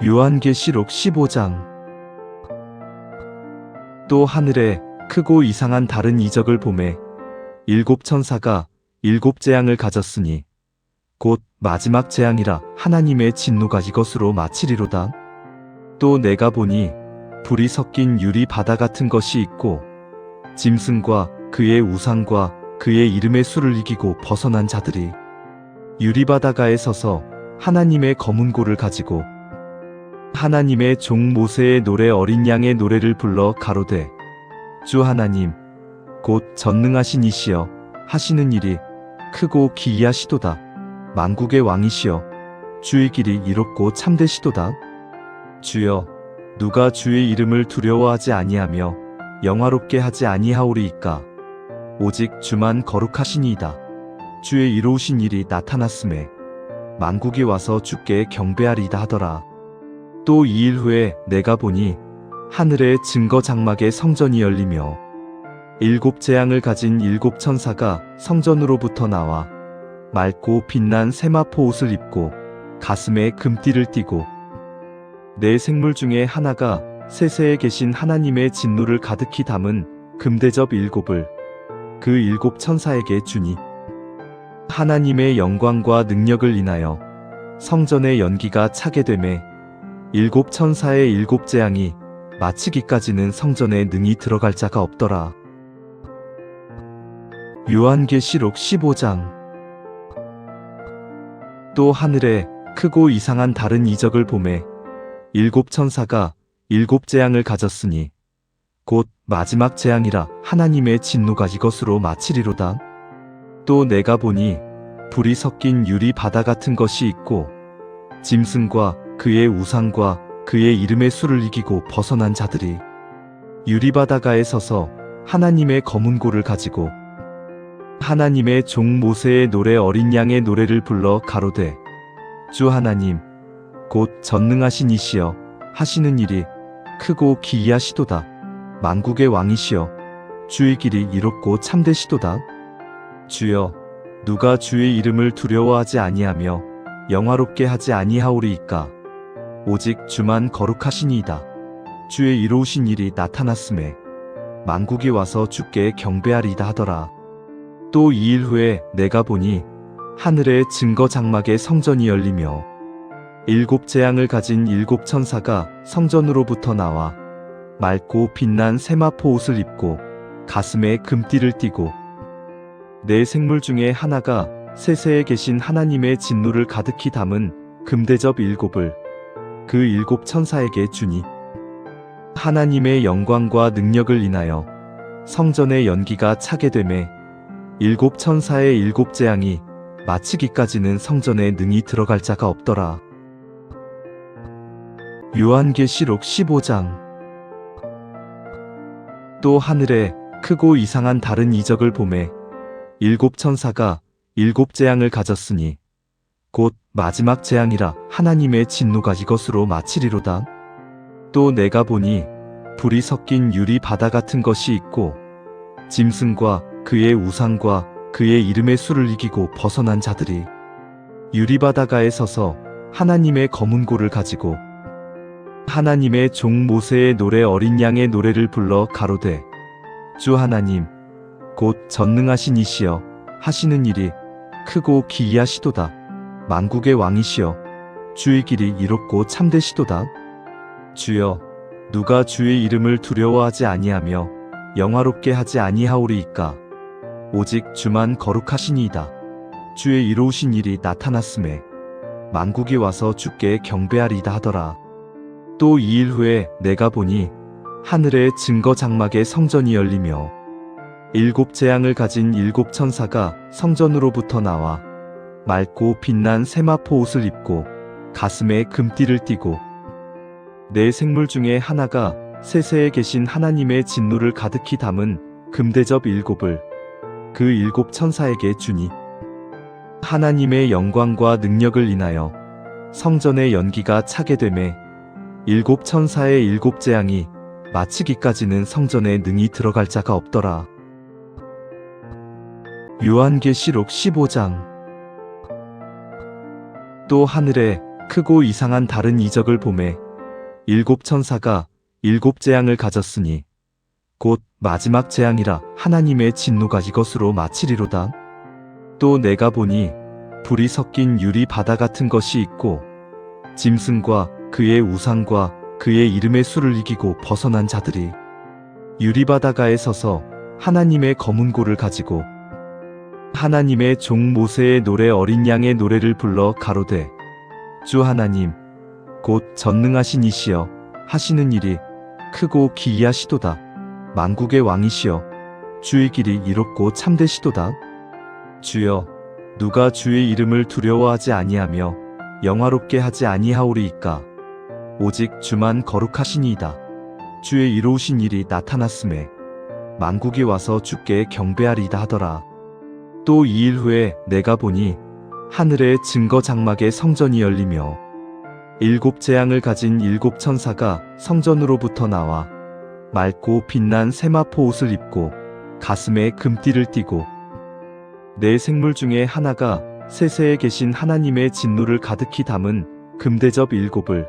요한계시록 15장. 또 하늘에 크고 이상한 다른 이적을 보매 일곱 천사가 일곱 재앙을 가졌으니 곧 마지막 재앙이라 하나님의 진노가 이것으로 마치리로다. 또 내가 보니 불이 섞인 유리 바다 같은 것이 있고 짐승과 그의 우상과 그의 이름의 수를 이기고 벗어난 자들이 유리 바다가에 서서 하나님의 검은 고를 가지고 하나님의 종 모세의 노래 어린 양의 노래를 불러 가로되 주 하나님 곧 전능하신 이시여 하시는 일이 크고 기이하시도다. 만국의 왕이시여 주의 길이 이롭고 참되시도다. 주여 누가 주의 이름을 두려워하지 아니하며 영화롭게 하지 아니하오리이까. 오직 주만 거룩하시니이다. 주의 이로우신 일이 나타났음에 만국이 와서 주께 경배하리이다 하더라. 또 2일 후에 내가 보니 하늘의 증거 장막의 성전이 열리며 일곱 재앙을 가진 일곱 천사가 성전으로부터 나와 맑고 빛난 세마포 옷을 입고 가슴에 금띠를 띠고 네 생물 중에 하나가 세세에 계신 하나님의 진노를 가득히 담은 금대접 일곱을 그 일곱 천사에게 주니 하나님의 영광과 능력을 인하여 성전의 연기가 차게 되매 일곱 천사의 일곱 재앙이 마치기까지는 성전에 능히 들어갈 자가 없더라. 요한계시록 15장. 또 하늘에 크고 이상한 다른 이적을 보매 일곱 천사가 일곱 재앙을 가졌으니 곧 마지막 재앙이라 하나님의 진노가 이것으로 마치리로다. 또 내가 보니 불이 섞인 유리 바다 같은 것이 있고 짐승과 그의 우상과 그의 이름의 수를 이기고 벗어난 자들이 유리 바다가에 서서 하나님의 검은 고를 가지고 하나님의 종 모세의 노래 어린 양의 노래를 불러 가로되 주 하나님 곧 전능하신 이시여 하시는 일이 크고 기이하시도다. 만국의 왕이시여 주의 길이 이롭고 참되시도다. 주여 누가 주의 이름을 두려워하지 아니하며 영화롭게 하지 아니하오리이까. 오직 주만 거룩하시니이다. 주의 이로우신 일이 나타났음에 만국이 와서 주께 경배하리이다 하더라. 또 2일 후에 내가 보니 하늘의 증거 장막의 성전이 열리며 일곱 재앙을 가진 일곱 천사가 성전으로부터 나와 맑고 빛난 세마포 옷을 입고 가슴에 금띠를 띠고 네 생물 중에 하나가 세세에 계신 하나님의 진노를 가득히 담은 금대접 일곱을 그 일곱 천사에게 주니 하나님의 영광과 능력을 인하여 성전의 연기가 차게 되매 일곱 천사의 일곱 재앙이 마치기까지는 성전에 능히 들어갈 자가 없더라. 요한계시록 15장. 또 하늘에 크고 이상한 다른 이적을 보매 일곱 천사가 일곱 재앙을 가졌으니 곧 마지막 재앙이라 하나님의 진노가 이것으로 마치리로다. 또 내가 보니 불이 섞인 유리 바다 같은 것이 있고 짐승과 그의 우상과 그의 이름의 수를 이기고 벗어난 자들이 유리 바다가에 서서 하나님의 검은 고를 가지고 하나님의 종 모세의 노래 어린 양의 노래를 불러 가로되 주 하나님 곧 전능하신 이시여 하시는 일이 크고 기이하시도다. 만국의 왕이시여 주의 길이 이롭고 참되시도다. 주여 누가 주의 이름을 두려워하지 아니하며 영화롭게 하지 아니하오리이까. 오직 주만 거룩하시니이다. 주의 이로우신 일이 나타났음에 만국이 와서 주께 경배하리이다 하더라. 또 2일 후에 내가 보니 하늘의 증거 장막의 성전이 열리며 일곱 재앙을 가진 일곱 천사가 성전으로부터 나와 맑고 빛난 세마포 옷을 입고 가슴에 금띠를 띠고 네 생물 중에 하나가 세세에 계신 하나님의 진노를 가득히 담은 금대접 일곱을 그 일곱 천사에게 주니 하나님의 영광과 능력을 인하여 성전의 연기가 차게 되매 일곱 천사의 일곱 재앙이 마치기까지는 성전에 능히 들어갈 자가 없더라. 요한계시록 15장. 또 하늘에 크고 이상한 다른 이적을 보매 일곱 천사가 일곱 재앙을 가졌으니 곧 마지막 재앙이라 하나님의 진노가 이것으로 마치리로다. 또 내가 보니 불이 섞인 유리 바다 같은 것이 있고 짐승과 그의 우상과 그의 이름의 수를 이기고 벗어난 자들이 유리 바다가에 서서 하나님의 검은 고를 가지고 하나님의 종 모세의 노래 어린 양의 노래를 불러 가로되 주 하나님 곧 전능하신 이시여 하시는 일이 크고 기이하시도다. 만국의 왕이시여 주의 길이 이롭고 참되시도다. 주여 누가 주의 이름을 두려워하지 아니하며 영화롭게 하지 아니하오리이까. 오직 주만 거룩하시니이다. 주의 이로우신 일이 나타났음에 만국이 와서 주께 경배하리이다 하더라. 또 2일 후에 내가 보니 하늘의 증거 장막의 성전이 열리며 일곱 재앙을 가진 일곱 천사가 성전으로부터 나와 맑고 빛난 세마포 옷을 입고 가슴에 금띠를 띠고 네 생물 중에 하나가 세세에 계신 하나님의 진노를 가득히 담은 금대접 일곱을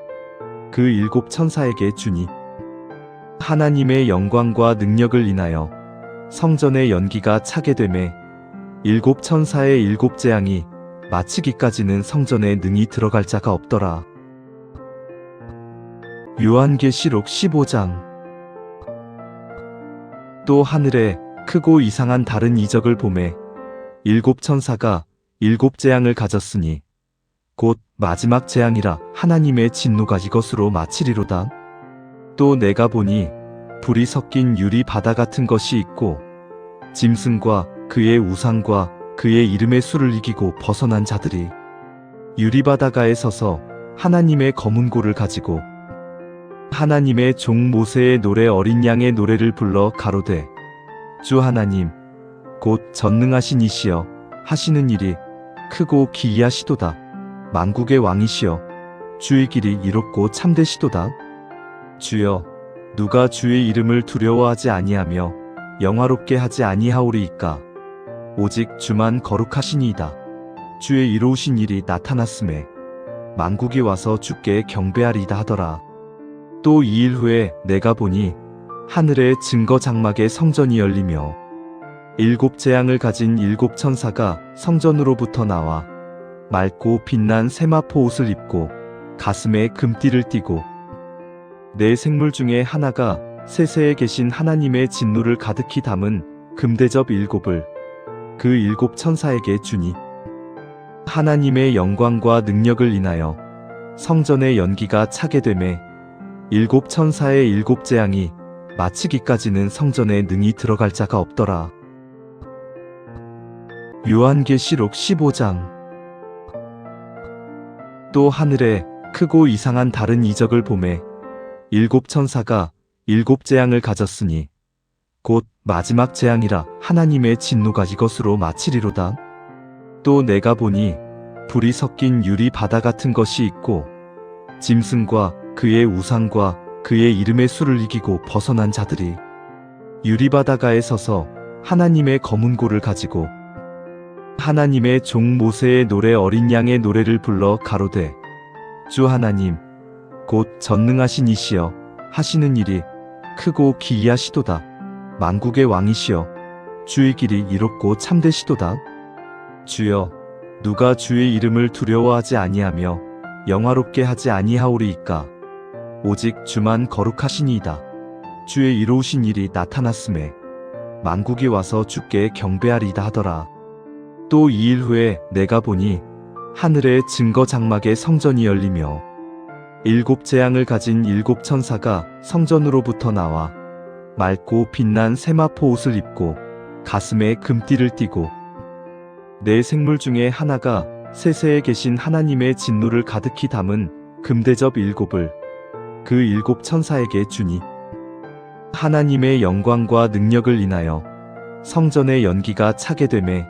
그 일곱 천사에게 주니 하나님의 영광과 능력을 인하여 성전의 연기가 차게 되매 일곱 천사의 일곱 재앙이 마치기까지는 성전에 능히 들어갈 자가 없더라. 요한계시록 15장. 또 하늘에 크고 이상한 다른 이적을 보매 일곱 천사가 일곱 재앙을 가졌으니 곧 마지막 재앙이라 하나님의 진노가 이것으로 마치리로다. 또 내가 보니 불이 섞인 유리 바다 같은 것이 있고 짐승과 그의 우상과 그의 이름의 수를 이기고 벗어난 자들이 유리 바다가에 서서 하나님의 검은 고를 가지고 하나님의 종 모세의 노래 어린 양의 노래를 불러 가로되 주 하나님 곧 전능하신 이시여 하시는 일이 크고 기이하시도다. 만국의 왕이시여 주의 길이 이롭고 참되시도다. 주여 누가 주의 이름을 두려워하지 아니하며 영화롭게 하지 아니하오리이까. 오직 주만 거룩하시니이다. 주의 이로우신 일이 나타났음에 만국이 와서 주께 경배하리이다 하더라. 또 2일 후에 내가 보니 하늘의 증거 장막의 성전이 열리며 일곱 재앙을 가진 일곱 천사가 성전으로부터 나와 맑고 빛난 세마포 옷을 입고 가슴에 금띠를 띠고 네 생물 중에 하나가 세세에 계신 하나님의 진노를 가득히 담은 금대접 일곱을 그 일곱 천사에게 주니 하나님의 영광과 능력을 인하여 성전의 연기가 차게 되매 일곱 천사의 일곱 재앙이 마치기까지는 성전에 능히 들어갈 자가 없더라. 요한계시록 15장. 또 하늘에 크고 이상한 다른 이적을 보매 일곱 천사가 일곱 재앙을 가졌으니 곧 마지막 재앙이라 하나님의 진노가 이것으로 마치리로다. 또 내가 보니 불이 섞인 유리 바다 같은 것이 있고 짐승과 그의 우상과 그의 이름의 수를 이기고 벗어난 자들이 유리 바다가에 서서 하나님의 검은 고를 가지고 하나님의 종 모세의 노래 어린 양의 노래를 불러 가로되 주 하나님 곧 전능하신 이시여 하시는 일이 크고 기이하시도다. 만국의 왕이시여 주의 길이 이롭고 참되시도다. 주여 누가 주의 이름을 두려워하지 아니하며 영화롭게 하지 아니하오리이까. 오직 주만 거룩하시니이다. 주의 이로우신 일이 나타났음에 만국이 와서 주께 경배하리이다 하더라. 또 2일 후에 내가 보니 하늘의 증거 장막의 성전이 열리며 일곱 재앙을 가진 일곱 천사가 성전으로부터 나와 맑고 빛난 세마포 옷을 입고 가슴에 금띠를 띠고 네 생물 중에 하나가 세세에 계신 하나님의 진노를 가득히 담은 금대접 일곱을 그 일곱 천사에게 주니 하나님의 영광과 능력을 인하여 성전의 연기가 차게 되매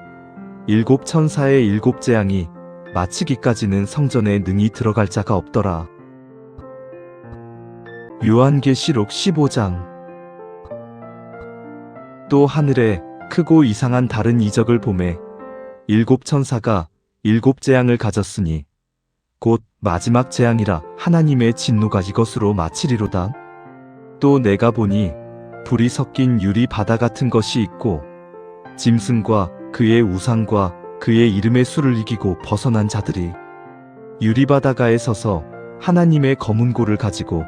일곱 천사의 일곱 재앙이 마치기까지는 성전에 능히 들어갈 자가 없더라. 요한계시록 15장. 또 하늘에 크고 이상한 다른 이적을 보매 일곱 천사가 일곱 재앙을 가졌으니 곧 마지막 재앙이라 하나님의 진노가 이것으로 마치리로다. 또 내가 보니 불이 섞인 유리 바다 같은 것이 있고 짐승과 그의 우상과 그의 이름의 수를 이기고 벗어난 자들이 유리 바다가에 서서 하나님의 검은 고를 가지고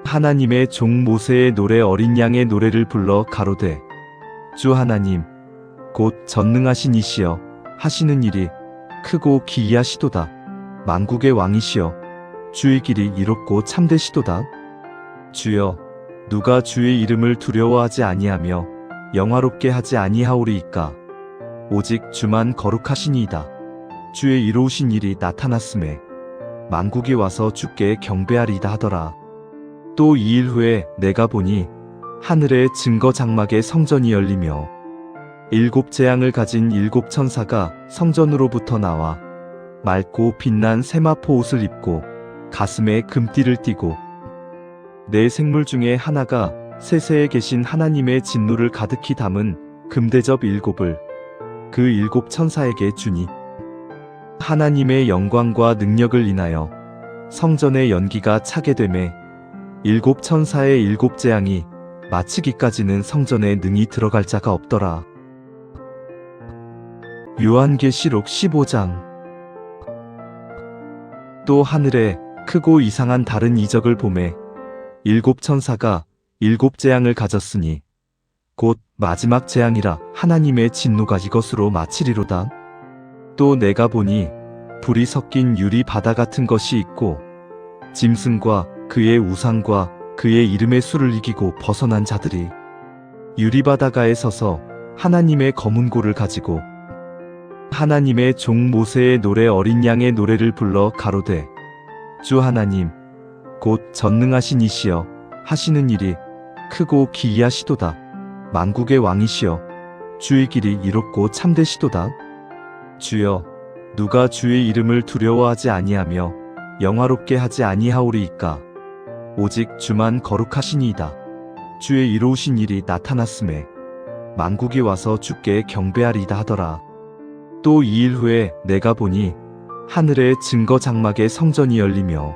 하나님의 종 모세의 노래 어린 양의 노래를 불러 가로되 주 하나님 곧 전능하신 이시여 하시는 일이 크고 기이하시도다. 만국의 왕이시여 주의 길이 이롭고 참되시도다. 주여 누가 주의 이름을 두려워하지 아니하며 영화롭게 하지 아니하오리이까. 오직 주만 거룩하시니이다. 주의 이로우신 일이 나타났음에 만국이 와서 주께 경배하리이다 하더라. 또 2일 후에 내가 보니 하늘의 증거 장막의 성전이 열리며 7 재앙을 가진 7 천사가 성전으로부터 나와 맑고 빛난 세마포 옷을 입고 가슴에 금띠를 띠고 네 생물 중에 하나가 세세에 계신 하나님의 진노를 가득히 담은 금대접 7을 그 7 천사에게 주니 하나님의 영광과 능력을 인하여 성전의 연기가 차게 되매 7 천사의 7 재앙이 마치기까지는 성전에 능히 들어갈 자가 없더라. 요한계시록 15장. 또 하늘에 크고 이상한 다른 이적을 보매 7 천사가 7 재앙을 가졌으니 곧 마지막 재앙이라 하나님의 진노가 이것으로 마치리로다. 또 내가 보니 불이 섞인 유리 바다 같은 것이 있고 짐승과 그의 우상과 그의 이름의 수를 이기고 벗어난 자들이 유리 바다가에 서서 하나님의 검은 고를 가지고 하나님의 종 모세의 노래 어린 양의 노래를 불러 가로되 주 하나님 곧 전능하신 이시여 하시는 일이 크고 기이하시도다. 만국의 왕이시여 주의 길이 이롭고 참되시도다. 주여 누가 주의 이름을 두려워하지 아니하며 영화롭게 하지 아니하오리이까. 오직 주만 거룩하시니이다. 주의 이로우신 일이 나타났음에 만국이 와서 주께 경배하리이다 하더라. 또 2일 후에 내가 보니 하늘의 증거 장막의 성전이 열리며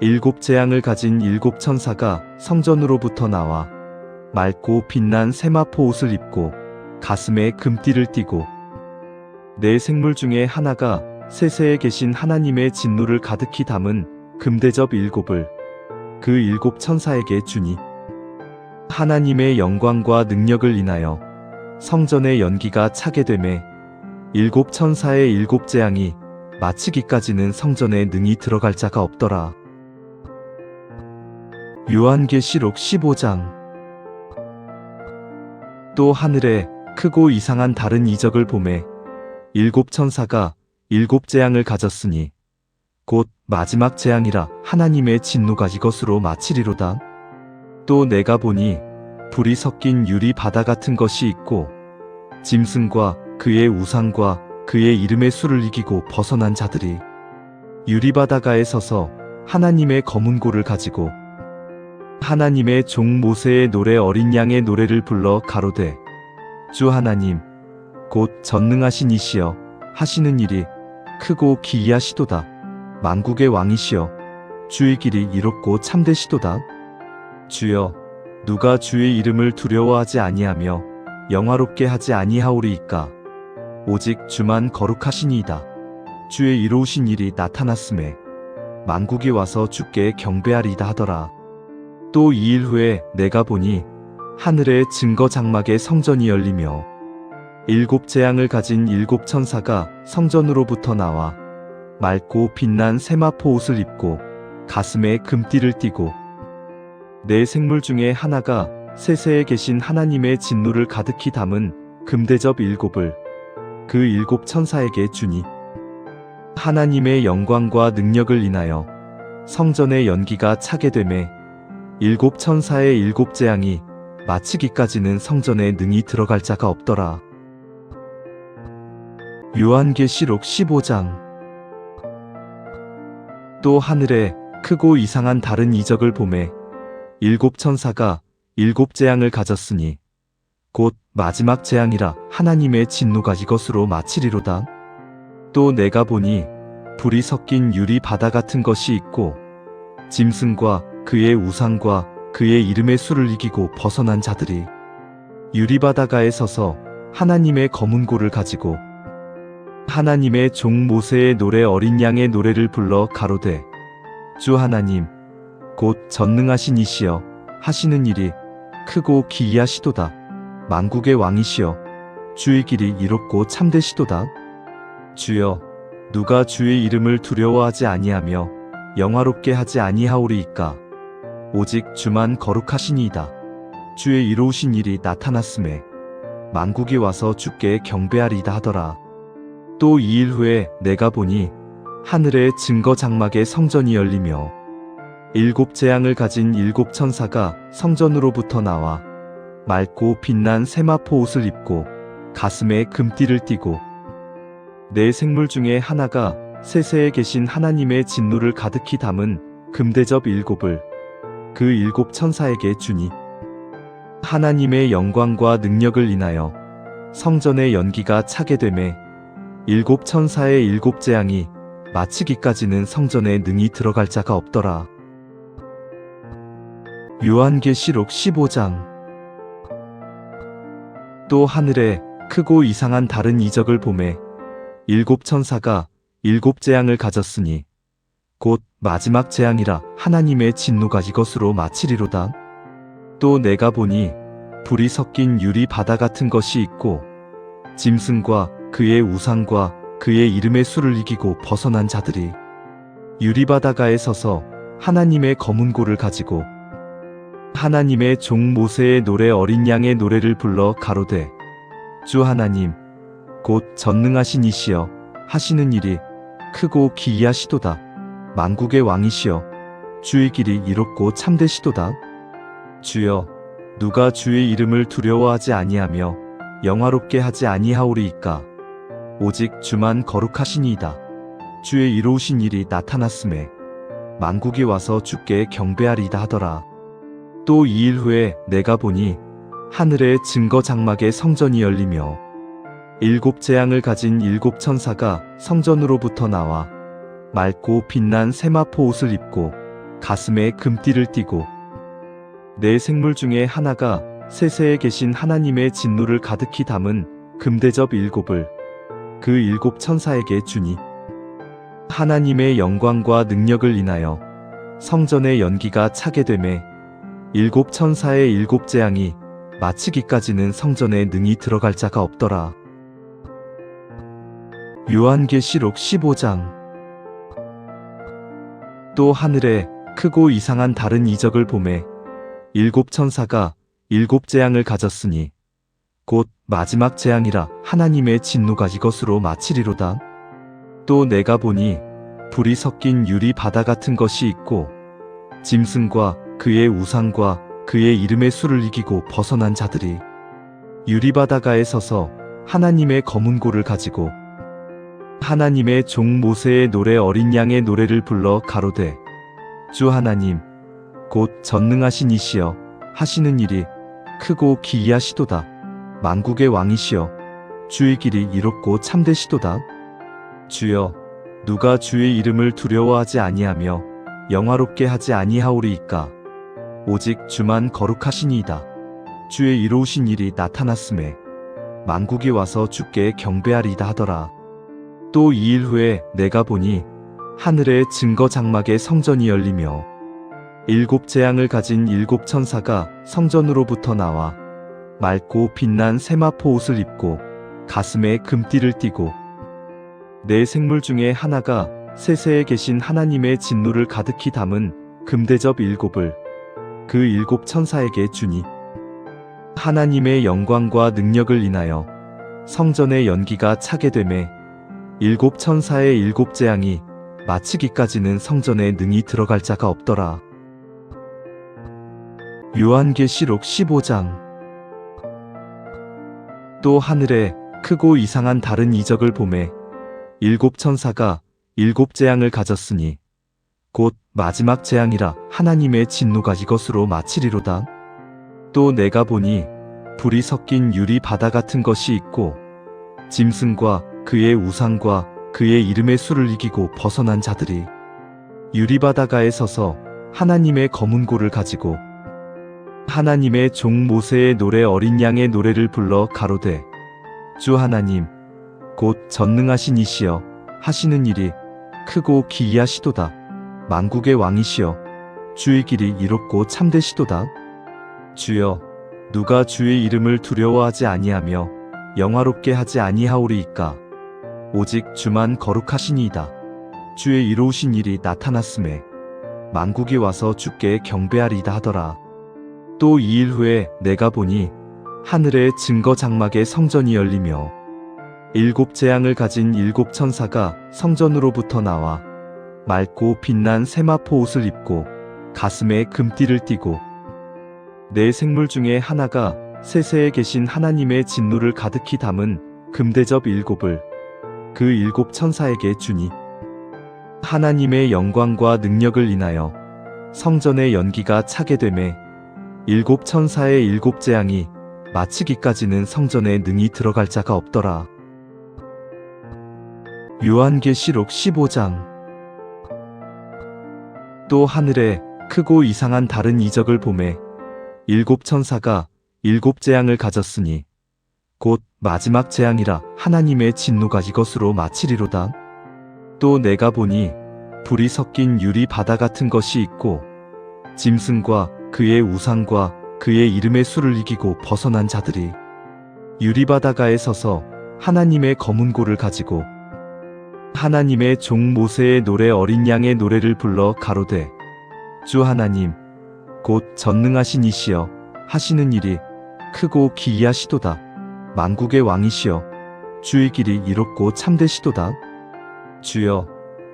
7 재앙을 가진 7 천사가 성전으로부터 나와 맑고 빛난 세마포 옷을 입고 가슴에 금띠를 띠고 네 생물 중에 하나가 세세에 계신 하나님의 진노를 가득히 담은 금대접 7을 그 7 천사에게 주니 하나님의 영광과 능력을 인하여 성전의 연기가 차게 되매 7 천사의 7 재앙이 마치기까지는 성전에 능히 들어갈 자가 없더라. 요한계시록 15장. 또 하늘에 크고 이상한 다른 이적을 보매 7 천사가 7 재앙을 가졌으니 곧 마지막 재앙이라 하나님의 진노가 이것으로 마치리로다. 또 내가 보니 불이 섞인 유리 바다 같은 것이 있고 짐승과 그의 우상과 그의 이름의 수를 이기고 벗어난 자들이 유리 바다가에 서서 하나님의 검은 고를 가지고 하나님의 종 모세의 노래 어린 양의 노래를 불러 가로되 주 하나님 곧 전능하신 이시여 하시는 일이 크고 기이하시도다. 만국의 왕이시여 주의 길이 이롭고 참되시도다. 주여 누가 주의 이름을 두려워하지 아니하며 영화롭게 하지 아니하오리이까. 오직 주만 거룩하시니이다. 주의 이로우신 일이 나타났음에 만국이 와서 주께 경배하리이다 하더라. 또 2일 후에 내가 보니 하늘의 증거 장막의 성전이 열리며 7 재앙을 가진 7 천사가 성전으로부터 나와 맑고 빛난 세마포 옷을 입고 가슴에 금띠를 띠고 네 생물 중에 하나가 세세에 계신 하나님의 진노를 가득히 담은 금대접 7을 그 7 천사에게 주니 하나님의 영광과 능력을 인하여 성전의 연기가 차게 되매 7 천사의 7 재앙이 마치기까지는 성전에 능히 들어갈 자가 없더라. 요한계시록 15장. 또 하늘에 크고 이상한 다른 이적을 보매 7 천사가 7 재앙을 가졌으니 곧 마지막 재앙이라 하나님의 진노가 이것으로 마치리로다. 또 내가 보니 불이 섞인 유리 바다 같은 것이 있고 짐승과 그의 우상과 그의 이름의 수를 이기고 벗어난 자들이 유리 바다가에 서서 하나님의 검은 고를 가지고 하나님의 종 모세의 노래 어린 양의 노래를 불러 가로되 주 하나님 곧 전능하신 이시여 하시는 일이 크고 기이하시도다. 만국의 왕이시여 주의 길이 이롭고 참되시도다. 주여 누가 주의 이름을 두려워하지 아니하며 영화롭게 하지 아니하오리이까. 오직 주만 거룩하시니이다. 주의 이로우신 일이 나타났음에 만국이 와서 주께 경배하리이다 하더라. 또 2일 후에 내가 보니 하늘의 증거 장막에 성전이 열리며 7 재앙을 가진 7 천사가 성전으로부터 나와 맑고 빛난 세마포 옷을 입고 가슴에 금띠를 띠고 네 생물 중에 하나가 세세에 계신 하나님의 진노를 가득히 담은 금대접 7을 그 7 천사에게 주니 하나님의 영광과 능력을 인하여 성전의 연기가 차게 되매 7 천사의 7 재앙이 마치기까지는 성전에 능히 들어갈 자가 없더라. 요한계시록 15장. 또 하늘에 크고 이상한 다른 이적을 보매 7 천사가 7 재앙을 가졌으니 곧 마지막 재앙이라 하나님의 진노가 이것으로 마치리로다. 또 내가 보니 불이 섞인 유리 바다 같은 것이 있고 짐승과 그의 우상과 그의 이름의 수를 이기고 벗어난 자들이 유리 바다가에 서서 하나님의 검은 고를 가지고 하나님의 종 모세의 노래 어린 양의 노래를 불러 가로되 주 하나님 곧 전능하신 이시여 하시는 일이 크고 기이하시도다. 만국의 왕이시여 주의 길이 이롭고 참되시도다. 주여 누가 주의 이름을 두려워하지 아니하며 영화롭게 하지 아니하오리이까. 오직 주만 거룩하시니이다. 주의 이로우신 일이 나타났음에 만국이 와서 주께 경배하리이다 하더라. 또 2일 후에 내가 보니 하늘의 증거 장막에 성전이 열리며 7 재앙을 가진 7 천사가 성전으로부터 나와 맑고 빛난 세마포 옷을 입고 가슴에 금띠를 띠고 네 생물 중에 하나가 세세에 계신 하나님의 진노를 가득히 담은 금대접 7을 그 7 천사에게 주니 하나님의 영광과 능력을 인하여 성전의 연기가 차게 되매 7 천사의 7 재앙이 마치기까지는 성전에 능히 들어갈 자가 없더라. 요한계시록 15장. 또 하늘에 크고 이상한 다른 이적을 보매 7 천사가 7 재앙을 가졌으니 곧 마지막 재앙이라 하나님의 진노가 이것으로 마치리로다. 또 내가 보니 불이 섞인 유리 바다 같은 것이 있고 짐승과 그의 우상과 그의 이름의 수를 이기고 벗어난 자들이 유리 바다가에 서서 하나님의 검은 고를 가지고 하나님의 종 모세의 노래 어린 양의 노래를 불러 가로되 주 하나님 곧 전능하신 이시여 하시는 일이 크고 기이하시도다. 만국의 왕이시여 주의 길이 이롭고 참되시도다. 주여 누가 주의 이름을 두려워하지 아니하며 영화롭게 하지 아니하오리이까. 오직 주만 거룩하시니이다. 주의 이로우신 일이 나타났음에 만국이 와서 주께 경배하리이다 하더라. 또 2일 후에 내가 보니 하늘의 증거 장막에 성전이 열리며 7 재앙을 가진 7 천사가 성전으로부터 나와 맑고 빛난 세마포 옷을 입고 가슴에 금띠를 띠고 네 생물 중에 하나가 세세에 계신 하나님의 진노를 가득히 담은 금대접 7을 그 7 천사에게 주니 하나님의 영광과 능력을 인하여 성전의 연기가 차게 되매 7 천사의 7 재앙이 마치기까지는 성전에 능히 들어갈 자가 없더라. 요한계시록 15장. 또 하늘에 크고 이상한 다른 이적을 보매 7 천사가 7 재앙을 가졌으니 곧 마지막 재앙이라 하나님의 진노가 이것으로 마치리로다. 또 내가 보니 불이 섞인 유리 바다 같은 것이 있고 짐승과 그의 우상과 그의 이름의 수를 이기고 벗어난 자들이 유리바다가에 서서 하나님의 검은 고를 가지고 하나님의 종 모세의 노래 어린 양의 노래를 불러 가로되 주 하나님 곧 전능하신 이시여 하시는 일이 크고 기이하시도다. 만국의 왕이시여 주의 길이 이롭고 참되시도다. 주여 누가 주의 이름을 두려워하지 아니하며 영화롭게 하지 아니하오리이까. 오직 주만 거룩하시니이다. 주의 이로우신 일이 나타났음에 만국이 와서 주께 경배하리이다 하더라. 또 2일 후에 내가 보니 하늘의 증거 장막에 성전이 열리며 7 재앙을 가진 7 천사가 성전으로부터 나와 맑고 빛난 세마포 옷을 입고 가슴에 금띠를 띠고 네 생물 중에 하나가 세세에 계신 하나님의 진노를 가득히 담은 금대접 7을 그 7 천사에게 주니 하나님의 영광과 능력을 인하여 성전의 연기가 차게 되매 7 천사의 7 재앙이 마치기까지는 성전에 능히 들어갈 자가 없더라. 요한계시록 15장. 또 하늘에 크고 이상한 다른 이적을 보매 7 천사가 7 재앙을 가졌으니 곧 마지막 재앙이라 하나님의 진노가 이것으로 마치리로다. 또 내가 보니 불이 섞인 유리 바다 같은 것이 있고 짐승과 그의 우상과 그의 이름의 수를 이기고 벗어난 자들이 유리 바다가에 서서 하나님의 검은 고를 가지고 하나님의 종 모세의 노래 어린 양의 노래를 불러 가로되 주 하나님 곧 전능하신 이시여 하시는 일이 크고 기이하시도다. 만국의 왕이시여 주의 길이 이롭고 참되시도다. 주여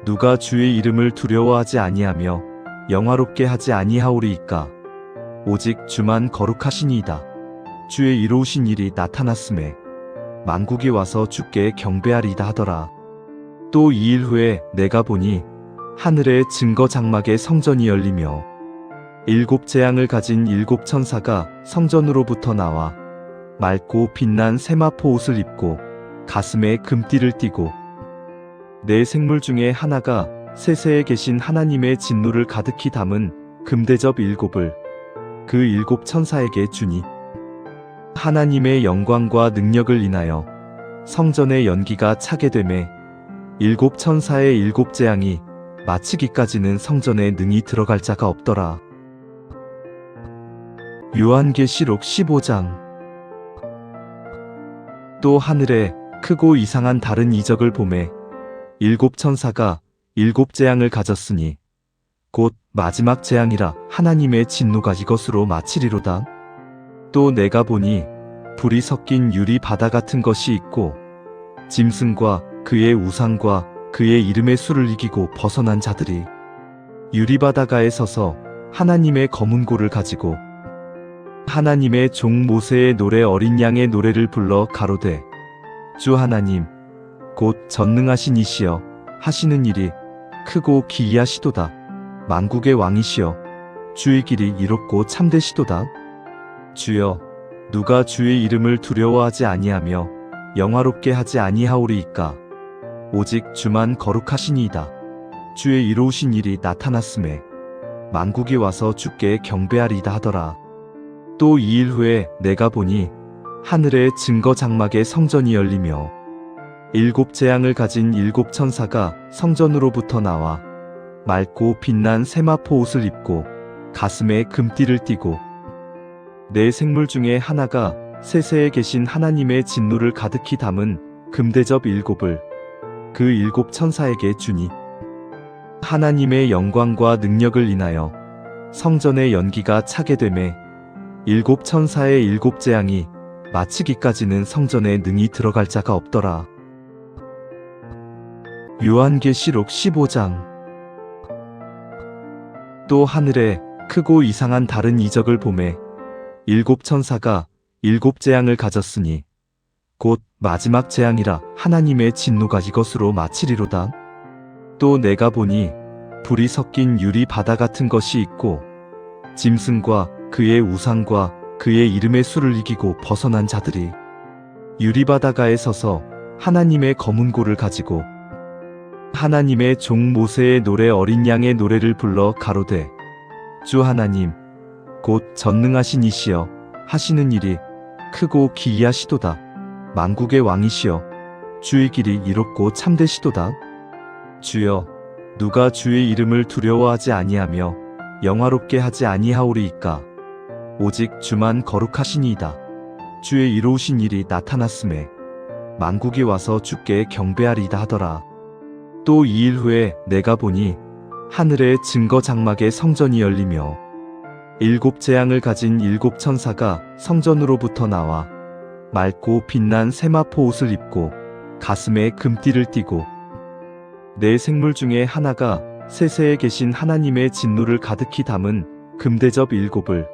누가 주의 이름을 두려워하지 아니하며 영화롭게 하지 아니하오리이까. 오직 주만 거룩하시니이다. 주의 이로우신 일이 나타났음에 만국이 와서 주께 경배하리이다 하더라. 또 2일 후에 내가 보니 하늘의 증거 장막에 성전이 열리며 7 재앙을 가진 7 천사가 성전으로부터 나와 맑고 빛난 세마포 옷을 입고 가슴에 금띠를 띠고 네 생물 중에 하나가 세세에 계신 하나님의 진노를 가득히 담은 금대접 7을 그 7 천사에게 주니 하나님의 영광과 능력을 인하여 성전의 연기가 차게 되매 7 천사의 7 재앙이 마치기까지는 성전에 능히 들어갈 자가 없더라. 요한계시록 15장. 또 하늘에 크고 이상한 다른 이적을 보매 7 천사가 7 재앙을 가졌으니 곧 마지막 재앙이라 하나님의 진노가 이것으로 마치리로다. 또 내가 보니 불이 섞인 유리 바다 같은 것이 있고 짐승과 그의 우상과 그의 이름의 수를 이기고 벗어난 자들이 유리 바다가에 서서 하나님의 검은 고를 가지고 하나님의 종 모세의 노래 어린 양의 노래를 불러 가로되 주 하나님 곧 전능하신 이시여 하시는 일이 크고 기이하시도다. 만국의 왕이시여 주의 길이 이롭고 참되시도다. 주여 누가 주의 이름을 두려워하지 아니하며 영화롭게 하지 아니하오리이까. 오직 주만 거룩하시니이다. 주의 이로우신 일이 나타났음에 만국이 와서 주께 경배하리이다 하더라. 또 2일 후에 내가 보니 하늘의 증거 장막에 성전이 열리며 7 재앙을 가진 7 천사가 성전으로부터 나와 맑고 빛난 세마포 옷을 입고 가슴에 금띠를 띠고 네 생물 중에 하나가 세세에 계신 하나님의 진노를 가득히 담은 금대접 7을 그 7 천사에게 주니 하나님의 영광과 능력을 인하여 성전의 연기가 차게 되매 7 천사의 7 재앙이 마치기까지는 성전에 능히 들어갈 자가 없더라. 요한계시록 15장. 또 하늘에 크고 이상한 다른 이적을 보매 7 천사가 7 재앙을 가졌으니 곧 마지막 재앙이라 하나님의 진노가 이것으로 마치리로다. 또 내가 보니 불이 섞인 유리 바다 같은 것이 있고 짐승과 그의 우상과 그의 이름의 수를 이기고 벗어난 자들이 유리 바다가에 서서 하나님의 검은 고를 가지고 하나님의 종 모세의 노래 어린 양의 노래를 불러 가로되 주 하나님 곧 전능하신 이시여 하시는 일이 크고 기이하시도다. 만국의 왕이시여 주의 길이 이롭고 참되시도다. 주여 누가 주의 이름을 두려워하지 아니하며 영화롭게 하지 아니하오리이까. 오직 주만 거룩하시니이다. 주의 이로우신 일이 나타났음에 만국이 와서 주께 경배하리이다 하더라. 또 2일 후에 내가 보니 하늘의 증거 장막에 성전이 열리며 7 재앙을 가진 7 천사가 성전으로부터 나와 맑고 빛난 세마포 옷을 입고 가슴에 금띠를 띠고 네 생물 중에 하나가 세세에 계신 하나님의 진노를 가득히 담은 금대접 7을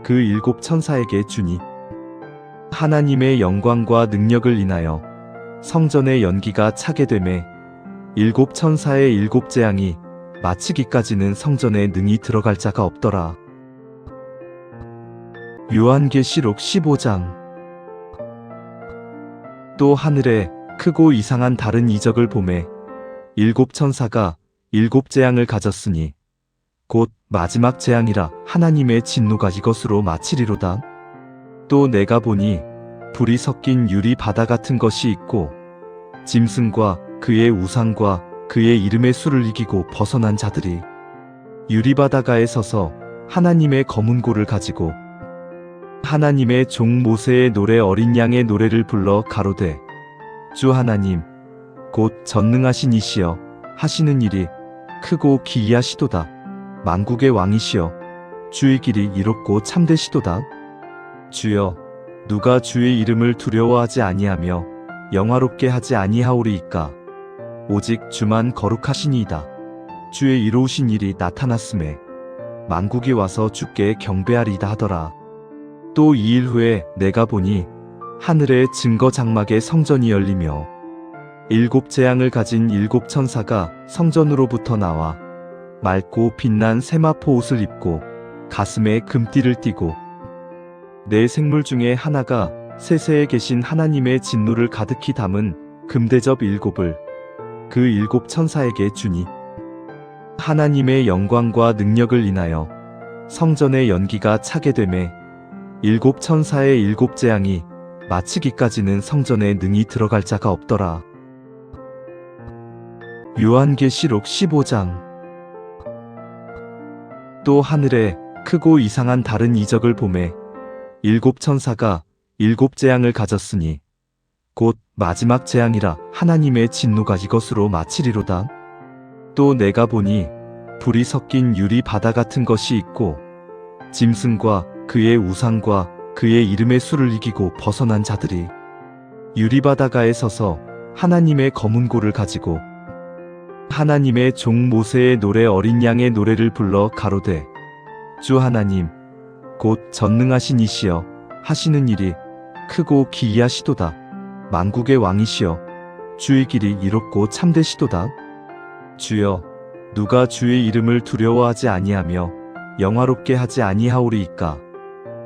그 7 천사에게 주니 하나님의 영광과 능력을 인하여 성전의 연기가 차게 되매 7 천사의 7 재앙이 마치기까지는 성전에 능히 들어갈 자가 없더라. 요한계시록 15장. 또 하늘에 크고 이상한 다른 이적을 보매 7 천사가 7 재앙을 가졌으니 곧 마지막 재앙이라 하나님의 진노가 이것으로 마치리로다. 또 내가 보니 불이 섞인 유리 바다 같은 것이 있고 짐승과 그의 우상과 그의 이름의 수를 이기고 벗어난 자들이 유리 바다가에 서서 하나님의 검은 고를 가지고 하나님의 종 모세의 노래 어린 양의 노래를 불러 가로되 주 하나님 곧 전능하신 이시여 하시는 일이 크고 기이하시도다. 만국의 왕이시여 주의 길이 이롭고 참되시도다. 주여 누가 주의 이름을 두려워하지 아니하며 영화롭게 하지 아니하오리이까. 오직 주만 거룩하시니이다. 주의 이로우신 일이 나타났음에 만국이 와서 주께 경배하리이다 하더라. 또 2일 후에 내가 보니 하늘의 증거 장막에 성전이 열리며 7 재앙을 가진 7 천사가 성전으로부터 나와 맑고 빛난 세마포 옷을 입고 가슴에 금띠를 띠고 네 생물 중에 하나가 세세에 계신 하나님의 진노를 가득히 담은 금대접 7을 그 7 천사에게 주니 하나님의 영광과 능력을 인하여 성전의 연기가 차게 되매 7 천사의 7 재앙이 마치기까지는 성전에 능히 들어갈 자가 없더라. 요한계시록 15장. 또 하늘에 크고 이상한 다른 이적을 보매 7 천사가 7 재앙을 가졌으니 곧 마지막 재앙이라 하나님의 진노가 이것으로 마치리로다. 또 내가 보니 불이 섞인 유리 바다 같은 것이 있고 짐승과 그의 우상과 그의 이름의 수를 이기고 벗어난 자들이 유리 바다가에 서서 하나님의 검은 고를 가지고 하나님의 종 모세의 노래 어린 양의 노래를 불러 가로되 주 하나님 곧 전능하신 이시여 하시는 일이 크고 기이하시도다. 만국의 왕이시여 주의 길이 이롭고 참되시도다. 주여 누가 주의 이름을 두려워하지 아니하며 영화롭게 하지 아니하오리이까.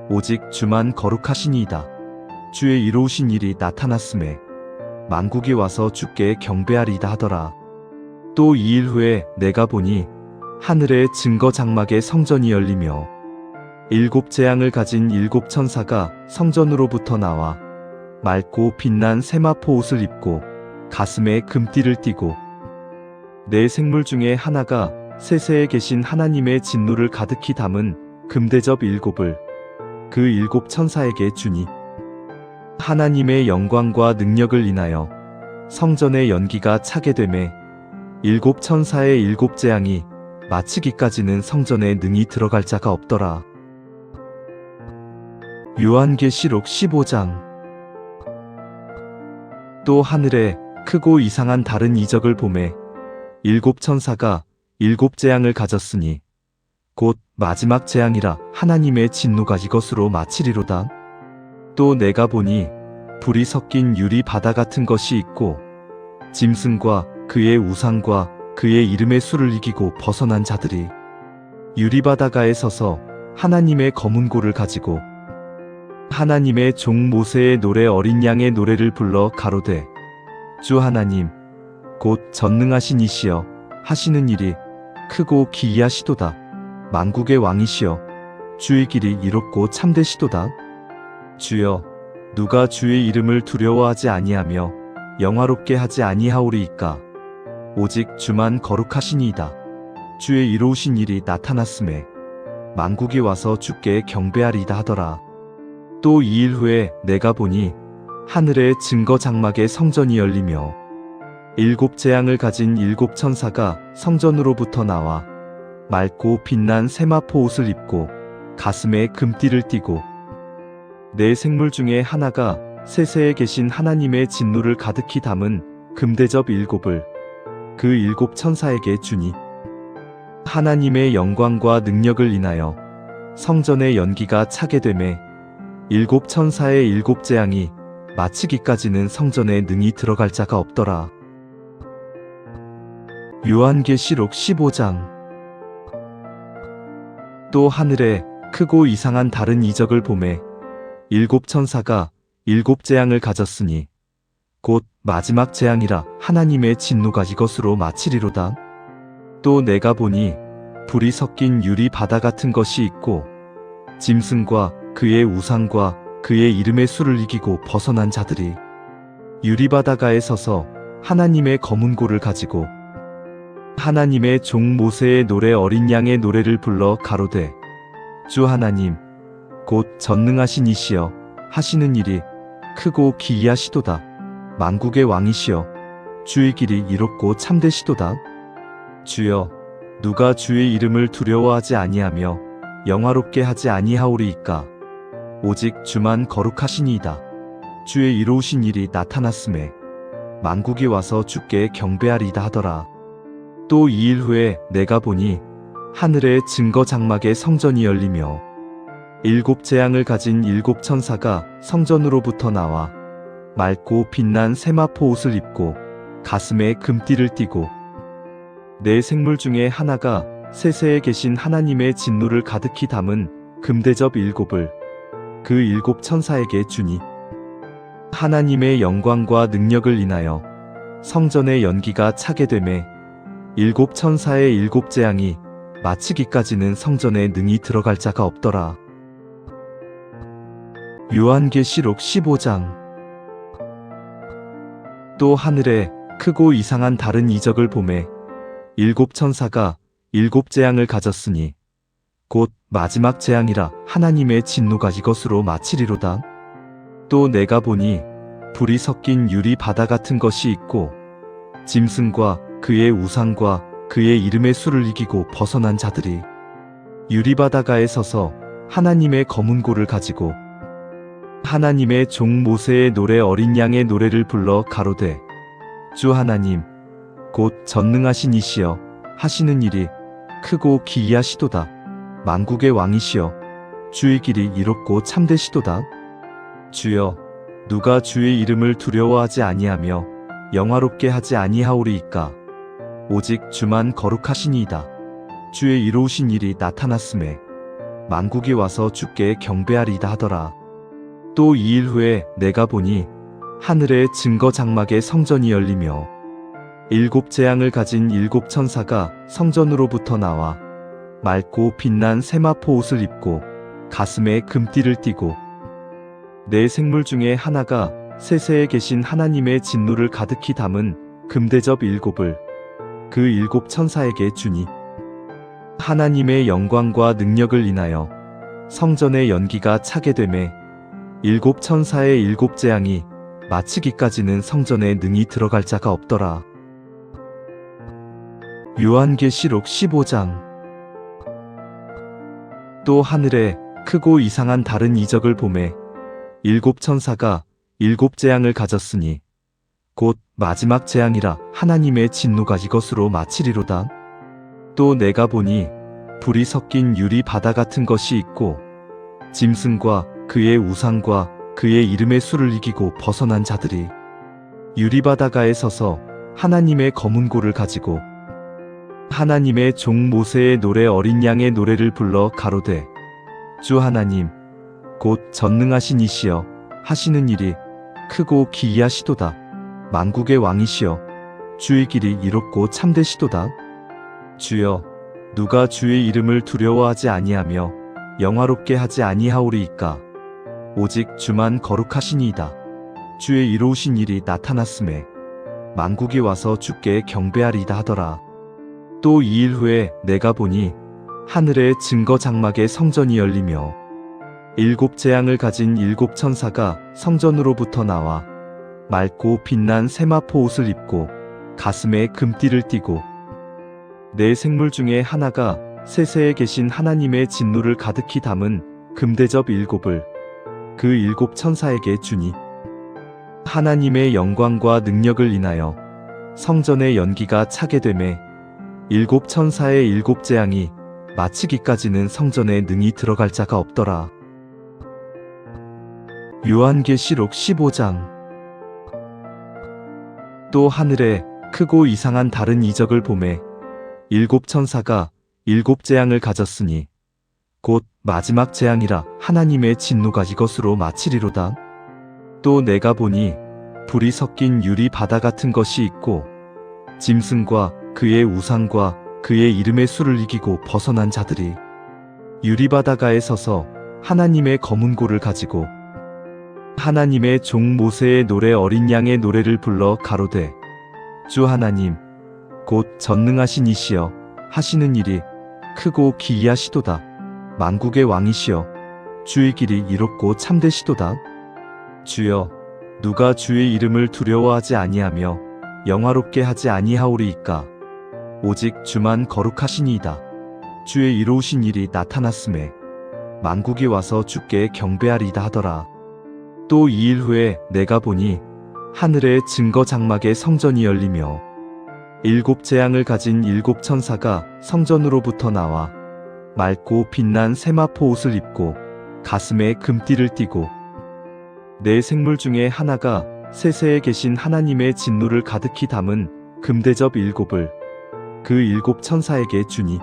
오직 주만 거룩하시니이다. 주의 이로우신 일이 나타났음에 만국이 와서 주께 경배하리이다 하더라. 또 2일 후에 내가 보니 하늘의 증거 장막에 성전이 열리며 7 재앙을 가진 7 천사가 성전으로부터 나와 맑고 빛난 세마포 옷을 입고 가슴에 금띠를 띠고 네 생물 중에 하나가 세세에 계신 하나님의 진노를 가득히 담은 금대접 7을 그 7 천사에게 주니 하나님의 영광과 능력을 인하여 성전의 연기가 차게 되매 7 천사의 7 재앙이 마치기까지는 성전에 능히 들어갈 자가 없더라. 요한계시록 15장. 또 하늘에 크고 이상한 다른 이적을 보매 7 천사가 7 재앙을 가졌으니 곧 마지막 재앙이라 하나님의 진노가 이것으로 마치리로다. 또 내가 보니 불이 섞인 유리 바다 같은 것이 있고 짐승과 그의 우상과 그의 이름의 수를 이기고 벗어난 자들이 유리 바다가에 서서 하나님의 검은 고를 가지고 하나님의 종 모세의 노래 어린 양의 노래를 불러 가로되 주 하나님 곧 전능하신 이시여 하시는 일이 크고 기이하시도다. 만국의 왕이시여 주의 길이 이롭고 참되시도다. 주여 누가 주의 이름을 두려워하지 아니하며 영화롭게 하지 아니하오리이까. 오직 주만 거룩하시니이다. 주의 이로우신 일이 나타났음에 만국이 와서 주께 경배하리이다 하더라. 또 2일 후에 내가 보니 하늘의 증거 장막에 성전이 열리며 7 재앙을 가진 7 천사가 성전으로부터 나와 맑고 빛난 세마포 옷을 입고 가슴에 금띠를 띠고 네 생물 중에 하나가 세세에 계신 하나님의 진노를 가득히 담은 금대접 7을 그 7 천사에게 주니 하나님의 영광과 능력을 인하여 성전의 연기가 차게 되매 7 천사의 7 재앙이 마치기까지는 성전에 능히 들어갈 자가 없더라. 요한계시록 15장. 또 하늘에 크고 이상한 다른 이적을 보매 7 천사가 7 재앙을 가졌으니 곧 마지막 재앙이라 하나님의 진노가 이것으로 마치리로다. 또 내가 보니 불이 섞인 유리 바다 같은 것이 있고 짐승과 그의 우상과 그의 이름의 수를 이기고 벗어난 자들이 유리 바다가에 서서 하나님의 검은 고를 가지고 하나님의 종 모세의 노래 어린 양의 노래를 불러 가로되 주 하나님 곧 전능하신 이시여 하시는 일이 크고 기이하시도다. 만국의 왕이시여 주의 길이 이롭고 참되시도다. 주여 누가 주의 이름을 두려워하지 아니하며 영화롭게 하지 아니하오리이까. 오직 주만 거룩하시니이다. 주의 이로우신 일이 나타났음에 만국이 와서 주께 경배하리이다 하더라. 또 2일 후에 내가 보니 하늘의 증거 장막에 성전이 열리며 7 재앙을 가진 7 천사가 성전으로부터 나와 맑고 빛난 세마포 옷을 입고 가슴에 금띠를 띠고 네 생물 중에 하나가 세세에 계신 하나님의 진노를 가득히 담은 금대접 7을 그 7 천사에게 주니 하나님의 영광과 능력을 인하여 성전의 연기가 차게 되매 7 천사의 7 재앙이 마치기까지는 성전에 능히 들어갈 자가 없더라. 요한계시록 15장. 또 하늘에 크고 이상한 다른 이적을 보매 7 천사가 7 재앙을 가졌으니 곧 마지막 재앙이라 하나님의 진노가 이것으로 마치리로다. 또 내가 보니 불이 섞인 유리 바다 같은 것이 있고 짐승과 그의 우상과 그의 이름의 수를 이기고 벗어난 자들이 유리 바다가에 서서 하나님의 검은 고를 가지고 하나님의 종 모세의 노래 어린 양의 노래를 불러 가로되 주 하나님 곧 전능하신 이시여 하시는 일이 크고 기이하시도다. 만국의 왕이시여 주의 길이 이롭고 참되시도다. 주여 누가 주의 이름을 두려워하지 아니하며 영화롭게 하지 아니하오리이까. 오직 주만 거룩하시니이다. 주의 이로우신 일이 나타났음에 만국이 와서 주께 경배하리이다 하더라. 또 2일 후에 내가 보니 하늘의 증거 장막에 성전이 열리며 7 재앙을 가진 7 천사가 성전으로부터 나와 맑고 빛난 세마포 옷을 입고 가슴에 금띠를 띠고 네 생물 중에 하나가 세세에 계신 하나님의 진노를 가득히 담은 금대접 7을 그 7 천사에게 주니 하나님의 영광과 능력을 인하여 성전의 연기가 차게 되매 7 천사의 7 재앙이 마치기까지는 성전에 능히 들어갈 자가 없더라. 요한계시록 15장. 또 하늘에 크고 이상한 다른 이적을 보매 7 천사가 7 재앙을 가졌으니 곧 마지막 재앙이라 하나님의 진노가 이것으로 마치리로다. 또 내가 보니 불이 섞인 유리 바다 같은 것이 있고 짐승과 그의 우상과 그의 이름의 수를 이기고 벗어난 자들이 유리 바다가에 서서 하나님의 검은 고를 가지고 하나님의 종 모세의 노래 어린 양의 노래를 불러 가로되 주 하나님 곧 전능하신 이시여 하시는 일이 크고 기이하시도다. 만국의 왕이시여 주의 길이 이롭고 참되시도다. 주여, 누가 주의 이름을 두려워하지 아니하며 영화롭게 하지 아니하오리이까. 오직 주만 거룩하시니이다. 주의 이로우신 일이 나타났음에 만국이 와서 주께 경배하리이다 하더라. 또 2일 후에 내가 보니 하늘의 증거 장막에 성전이 열리며 7 재앙을 가진 7 천사가 성전으로부터 나와 맑고 빛난 세마포 옷을 입고 가슴에 금띠를 띠고 네 생물 중에 하나가 세세에 계신 하나님의 진노를 가득히 담은 금대접 7을 그 7 천사에게 주니 하나님의 영광과 능력을 인하여 성전의 연기가 차게 되매 7 천사의 7 재앙이 마치기까지는 성전에 능히 들어갈 자가 없더라. 요한계시록 15장. 또 하늘에 크고 이상한 다른 이적을 보매 7 천사가 7 재앙을 가졌으니 곧 마지막 재앙이라 하나님의 진노가 이것으로 마치리로다. 또 내가 보니 불이 섞인 유리 바다 같은 것이 있고 짐승과 그의 우상과 그의 이름의 수를 이기고 벗어난 자들이 유리 바다가에 서서 하나님의 검은 고를 가지고 하나님의 종 모세의 노래 어린 양의 노래를 불러 가로되 주 하나님 곧 전능하신 이시여 하시는 일이 크고 기이하시도다. 만국의 왕이시여 주의 길이 이롭고 참되시도다. 주여, 누가 주의 이름을 두려워하지 아니하며 영화롭게 하지 아니하오리이까. 오직 주만 거룩하시니이다. 주의 이로우신 일이 나타났음에 만국이 와서 주께 경배하리이다 하더라. 또 2일 후에 내가 보니 하늘의 증거 장막에 성전이 열리며 7 재앙을 가진 7 천사가 성전으로부터 나와 맑고 빛난 세마포 옷을 입고 가슴에 금띠를 띠고 네 생물 중에 하나가 세세에 계신 하나님의 진노를 가득히 담은 금대접 7을 그 7 천사에게 주니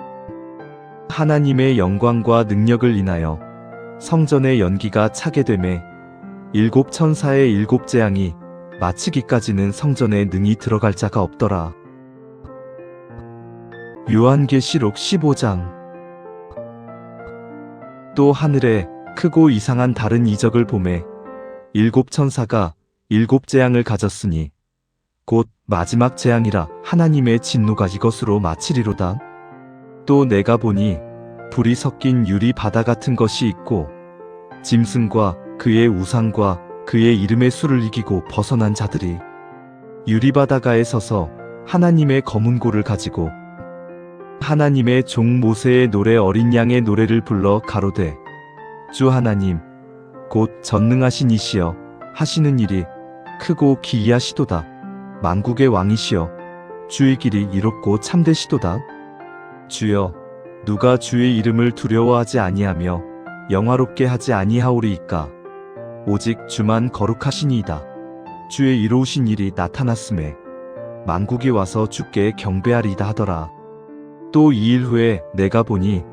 하나님의 영광과 능력을 인하여 성전의 연기가 차게 되매 7 천사의 7 재앙이 마치기까지는 성전에 능히 들어갈 자가 없더라. 요한계시록 15장. 또 하늘에 크고 이상한 다른 이적을 보매 7 천사가 7 재앙을 가졌으니 곧 마지막 재앙이라 하나님의 진노가 이것으로 마치리로다. 또 내가 보니 불이 섞인 유리 바다 같은 것이 있고 짐승과 그의 우상과 그의 이름의 수를 이기고 벗어난 자들이 유리 바다가에 서서 하나님의 검은 고를 가지고 하나님의 종 모세의 노래 어린 양의 노래를 불러 가로되 주 하나님 곧 전능하신 이시여 하시는 일이 크고 기이하시도다. 만국의 왕이시여 주의 길이 이롭고 참되시도다. 주여, 누가 주의 이름을 두려워하지 아니하며 영화롭게 하지 아니하오리이까. 오직 주만 거룩하시니이다. 주의 이로우신 일이 나타났음에 만국이 와서 주께 경배하리이다 하더라. 또 2일 후에 내가 보니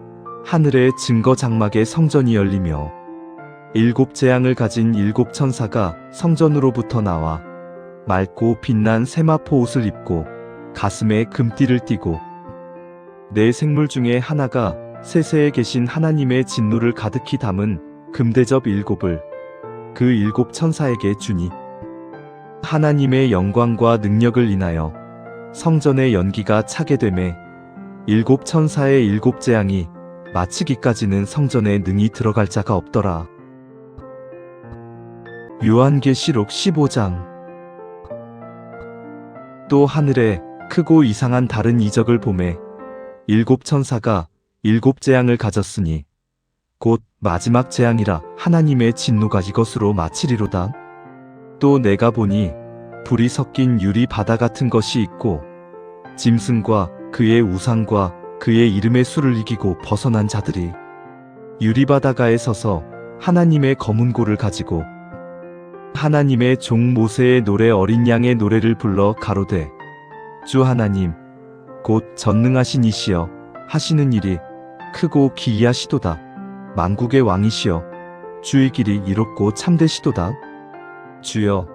하늘의 증거 장막에 성전이 열리며 7 재앙을 가진 7 천사가 성전으로부터 나와 맑고 빛난 세마포 옷을 입고 가슴에 금띠를 띠고 네 생물 중에 하나가 세세에 계신 하나님의 진노를 가득히 담은 금대접 7을 그 7 천사에게 주니 하나님의 영광과 능력을 인하여 성전의 연기가 차게 되매 7 천사의 7 재앙이 마치기까지는 성전에 능히 들어갈 자가 없더라. 요한계시록 15장. 또 하늘에 크고 이상한 다른 이적을 보매 7 천사가 7 재앙을 가졌으니 곧 마지막 재앙이라 하나님의 진노가 이것으로 마치리로다. 또 내가 보니 불이 섞인 유리 바다 같은 것이 있고 짐승과 그의 우상과 그의 이름의 수를 이기고 벗어난 자들이 유리 바다가에 서서 하나님의 검은 고를 가지고 하나님의 종 모세의 노래 어린 양의 노래를 불러 가로되 주 하나님 곧 전능하신 이시여 하시는 일이 크고 기이하시도다. 만국의 왕이시여 주의 길이 이롭고 참되시도다. 주여,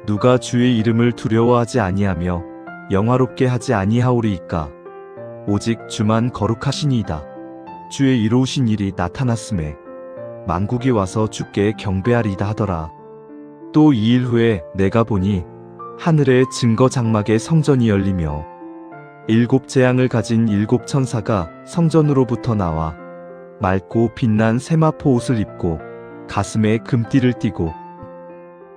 누가 주의 이름을 두려워하지 아니하며 영화롭게 하지 아니하오리이까. 오직 주만 거룩하시니이다. 주의 이로우신 일이 나타났음에 만국이 와서 주께 경배하리이다 하더라. 또 2일 후에 내가 보니 하늘의 증거 장막에 성전이 열리며 7 재앙을 가진 7 천사가 성전으로부터 나와 맑고 빛난 세마포 옷을 입고 가슴에 금띠를 띠고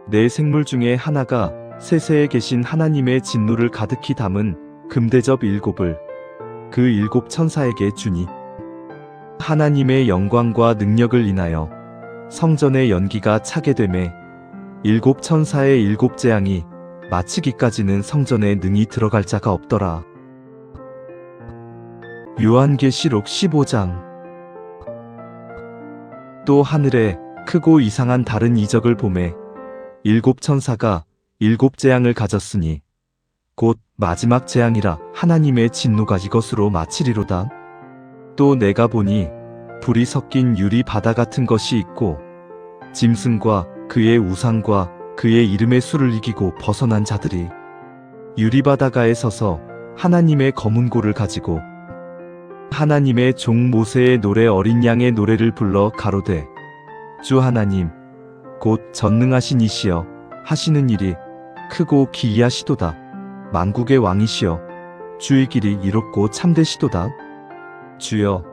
네 생물 중에 하나가 세세에 계신 하나님의 진노를 가득히 담은 금대접 7을 그 7 천사에게 주니 하나님의 영광과 능력을 인하여 성전의 연기가 차게 되매 7 천사의 7 재앙이 마치기까지는 성전에 능히 들어갈 자가 없더라. 요한계시록 15장. 또 하늘에 크고 이상한 다른 이적을 보매 7 천사가 7 재앙을 가졌으니 곧 마지막 재앙이라 하나님의 진노가 이것으로 마치리로다. 또 내가 보니 불이 섞인 유리 바다 같은 것이 있고 짐승과 그의 우상과 그의 이름의 수를 이기고 벗어난 자들이 유리 바다가에 서서 하나님의 검은 고를 가지고 하나님의 종 모세의 노래 어린 양의 노래를 불러 가로되 주 하나님 곧 전능하신 이시여 하시는 일이 크고 기이하시도다. 만국의 왕이시여 주의 길이 이롭고 참되시도다. 주여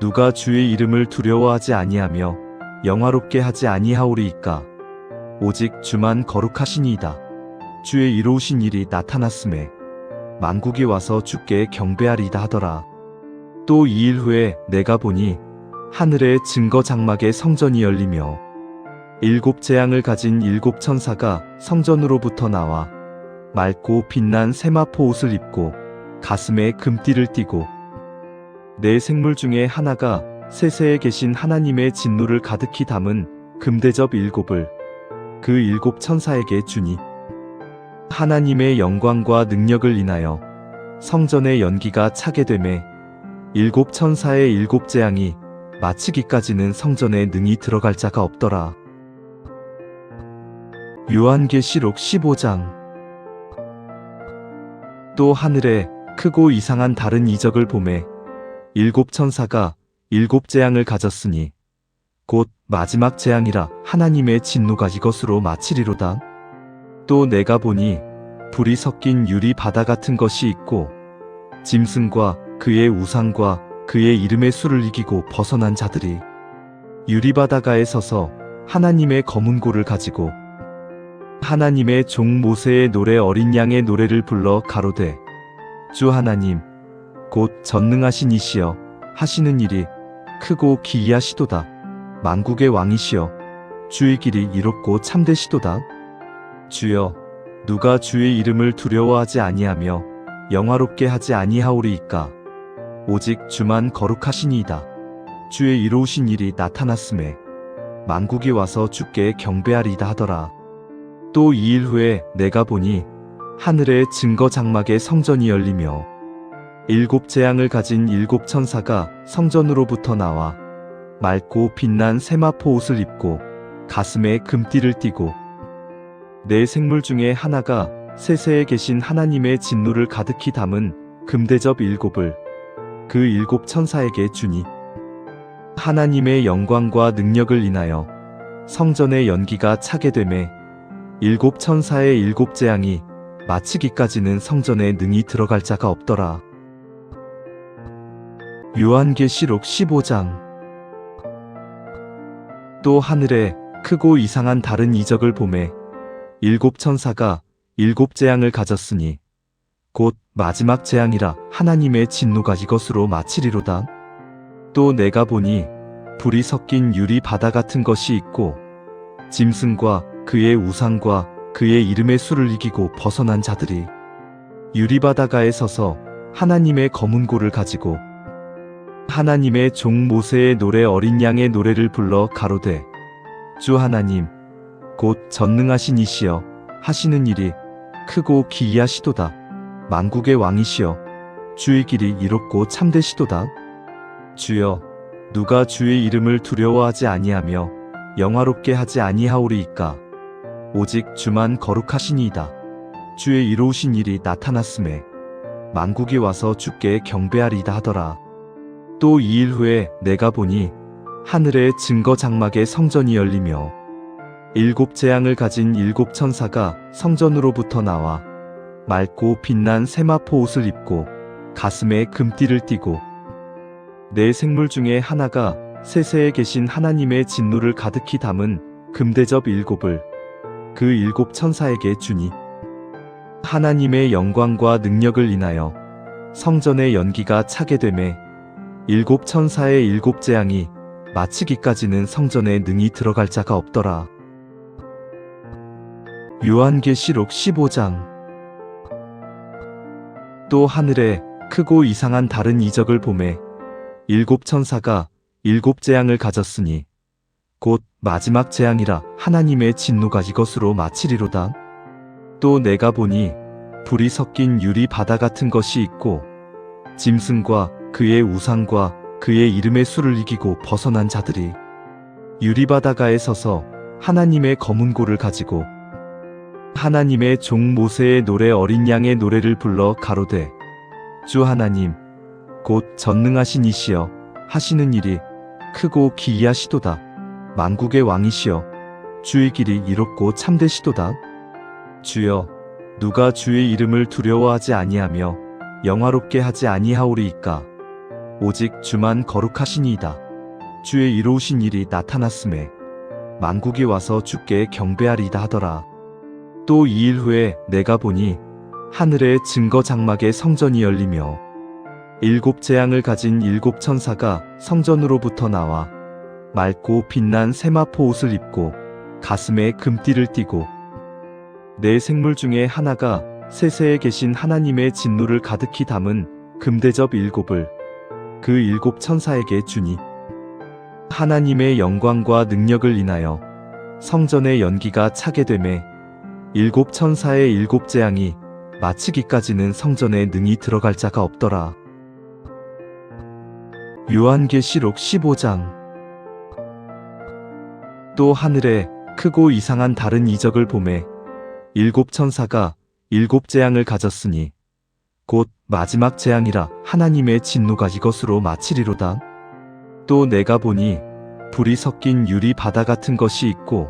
누가 주의 이름을 두려워하지 아니하며 영화롭게 하지 아니하오리이까. 오직 주만 거룩하시니이다. 주의 이로우신 일이 나타났음에 만국이 와서 주께 경배하리이다 하더라. 또 2일 후에 내가 보니 하늘의 증거 장막에 성전이 열리며 7 재앙을 가진 7 천사가 성전으로부터 나와 맑고 빛난 세마포 옷을 입고 가슴에 금띠를 띠고 네 생물 중에 하나가 세세에 계신 하나님의 진노를 가득히 담은 금대접 7을 그 7 천사에게 주니 하나님의 영광과 능력을 인하여 성전의 연기가 차게 되매 7 천사의 7 재앙이 마치기까지는 성전에 능히 들어갈 자가 없더라. 요한계시록 15장. 또 하늘에 크고 이상한 다른 이적을 보매 7 천사가 7 재앙을 가졌으니 곧 마지막 재앙이라 하나님의 진노가 이것으로 마치리로다. 또 내가 보니 불이 섞인 유리 바다 같은 것이 있고 짐승과 그의 우상과 그의 이름의 수를 이기고 벗어난 자들이 유리 바다가에 서서 하나님의 검은 고를 가지고 하나님의 종 모세의 노래 어린 양의 노래를 불러 가로되 주 하나님 곧 전능하신 이시여 하시는 일이 크고 기이하시도다. 만국의 왕이시여 주의 길이 이롭고 참되시도다. 주여 누가 주의 이름을 두려워하지 아니하며 영화롭게 하지 아니하오리이까. 오직 주만 거룩하시니이다. 주의 이로우신 일이 나타났음에 만국이 와서 주께 경배하리이다 하더라. 또 2일 후에 내가 보니 하늘의 증거 장막에 성전이 열리며 7 재앙을 가진 7 천사가 성전으로부터 나와 맑고 빛난 세마포 옷을 입고 가슴에 금띠를 띠고 네 생물 중에 하나가 세세에 계신 하나님의 진노를 가득히 담은 금대접 7을 그 7 천사에게 주니 하나님의 영광과 능력을 인하여 성전의 연기가 차게 되매 7 천사의 7 재앙이 마치기까지는 성전에 능히 들어갈 자가 없더라. 요한계시록 15장. 또 하늘에 크고 이상한 다른 이적을 보매 7 천사가 7 재앙을 가졌으니 곧 마지막 재앙이라 하나님의 진노가 이것으로 마치리로다. 또 내가 보니 불이 섞인 유리 바다 같은 것이 있고 짐승과 그의 우상과 그의 이름의 수를 이기고 벗어난 자들이 유리 바다가에 서서 하나님의 검은 고를 가지고 하나님의 종 모세의 노래 어린 양의 노래를 불러 가로되 주 하나님 곧 전능하신 이시여 하시는 일이 크고 기이하시도다. 만국의 왕이시여 주의 길이 이롭고 참되시도다. 주여 누가 주의 이름을 두려워하지 아니하며 영화롭게 하지 아니하오리이까. 오직 주만 거룩하시니이다. 주의 이로우신 일이 나타났음에 만국이 와서 주께 경배하리이다 하더라. 또 2일 후에 내가 보니 하늘의 증거 장막에 성전이 열리며 7 재앙을 가진 7 천사가 성전으로부터 나와 맑고 빛난 세마포 옷을 입고 가슴에 금띠를 띠고 네 생물 중에 하나가 세세에 계신 하나님의 진노를 가득히 담은 금대접 7을 그 7 천사에게 주니 하나님의 영광과 능력을 인하여 성전의 연기가 차게 되매 7 천사의 7 재앙이 마치기까지는 성전에 능히 들어갈 자가 없더라. 요한계시록 15장. 또 하늘에 크고 이상한 다른 이적을 보매 7 천사가 7 재앙을 가졌으니 곧 마지막 재앙이라 하나님의 진노가 이것으로 마치리로다. 또 내가 보니 불이 섞인 유리 바다 같은 것이 있고 짐승과 그의 우상과 그의 이름의 수를 이기고 벗어난 자들이 유리 바다가에 서서 하나님의 검은 고를 가지고 하나님의 종 모세의 노래 어린 양의 노래를 불러 가로되 주 하나님 곧 전능하신 이시여 하시는 일이 크고 기이하시도다. 만국의 왕이시여 주의 길이 이롭고 참되시도다. 주여 누가 주의 이름을 두려워하지 아니하며 영화롭게 하지 아니하오리이까. 오직 주만 거룩하시니이다. 주의 이로우신 일이 나타났음에 만국이 와서 주께 경배하리이다 하더라. 또 2일 후에 내가 보니 하늘의 증거 장막에 성전이 열리며 7 재앙을 가진 7 천사가 성전으로부터 나와 맑고 빛난 세마포 옷을 입고 가슴에 금띠를 띠고 네 생물 중에 하나가 세세에 계신 하나님의 진노를 가득히 담은 금대접 7을 그 7 천사에게 주니 하나님의 영광과 능력을 인하여 성전의 연기가 차게 되매 7 천사의 7 재앙이 마치기까지는 성전에 능히 들어갈 자가 없더라. 요한계시록 15장. 또 하늘에 크고 이상한 다른 이적을 보매 7 천사가 7 재앙을 가졌으니 곧 마지막 재앙이라 하나님의 진노가 이것으로 마치리로다. 또 내가 보니 불이 섞인 유리 바다 같은 것이 있고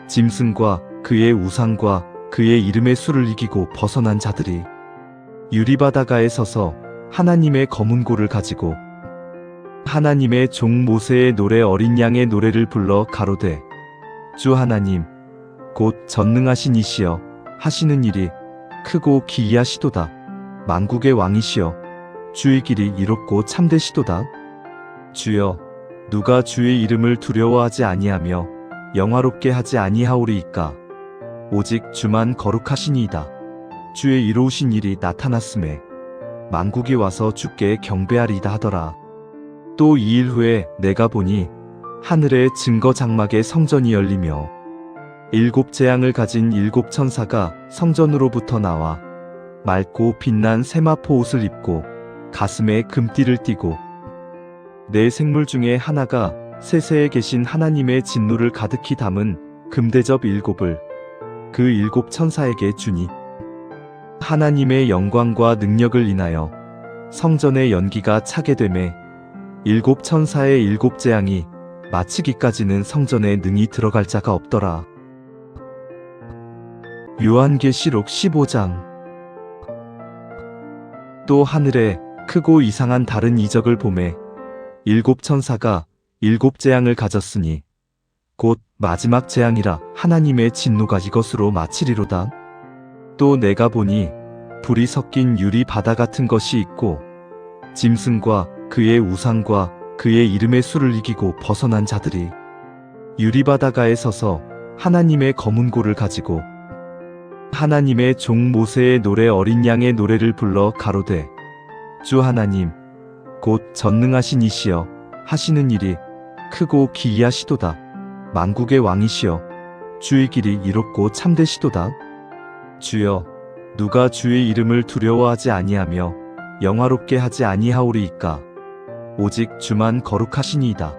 짐승과 그의 우상과 그의 이름의 수를 이기고 벗어난 자들이 유리 바다가에 서서 하나님의 검은 고를 가지고 하나님의 종 모세의 노래 어린 양의 노래를 불러 가로되 주 하나님 곧 전능하신 이시여 하시는 일이 크고 기이하시도다. 만국의 왕이시여 주의 길이 이롭고 참되시도다. 주여 누가 주의 이름을 두려워하지 아니하며 영화롭게 하지 아니하오리이까. 오직 주만 거룩하시니이다. 주의 이로우신 일이 나타났음에 만국이 와서 주께 경배하리이다 하더라. 또 2일 후에 내가 보니 하늘의 증거 장막에 성전이 열리며 7 재앙을 가진 7 천사가 성전으로부터 나와 맑고 빛난 세마포 옷을 입고 가슴에 금띠를 띠고 네 생물 중에 하나가 세세에 계신 하나님의 진노를 가득히 담은 금대접 7을 그 7 천사에게 주니 하나님의 영광과 능력을 인하여 성전의 연기가 차게 되매 7 천사의 7 재앙이 마치기까지는 성전에 능히 들어갈 자가 없더라. 요한계시록 15장. 또 하늘에 크고 이상한 다른 이적을 보매 7 천사가 7 재앙을 가졌으니 곧 마지막 재앙이라 하나님의 진노가 이것으로 마치리로다. 또 내가 보니 불이 섞인 유리 바다 같은 것이 있고 짐승과 그의 우상과 그의 이름의 수를 이기고 벗어난 자들이 유리 바다가에 서서 하나님의 검은 고를 가지고 하나님의 종 모세의 노래 어린 양의 노래를 불러 가로되 주 하나님 곧 전능하신 이시여 하시는 일이 크고 기이하시도다. 만국의 왕이시여 주의 길이 이롭고 참되시도다. 주여 누가 주의 이름을 두려워하지 아니하며 영화롭게 하지 아니하오리이까. 오직 주만 거룩하시니이다.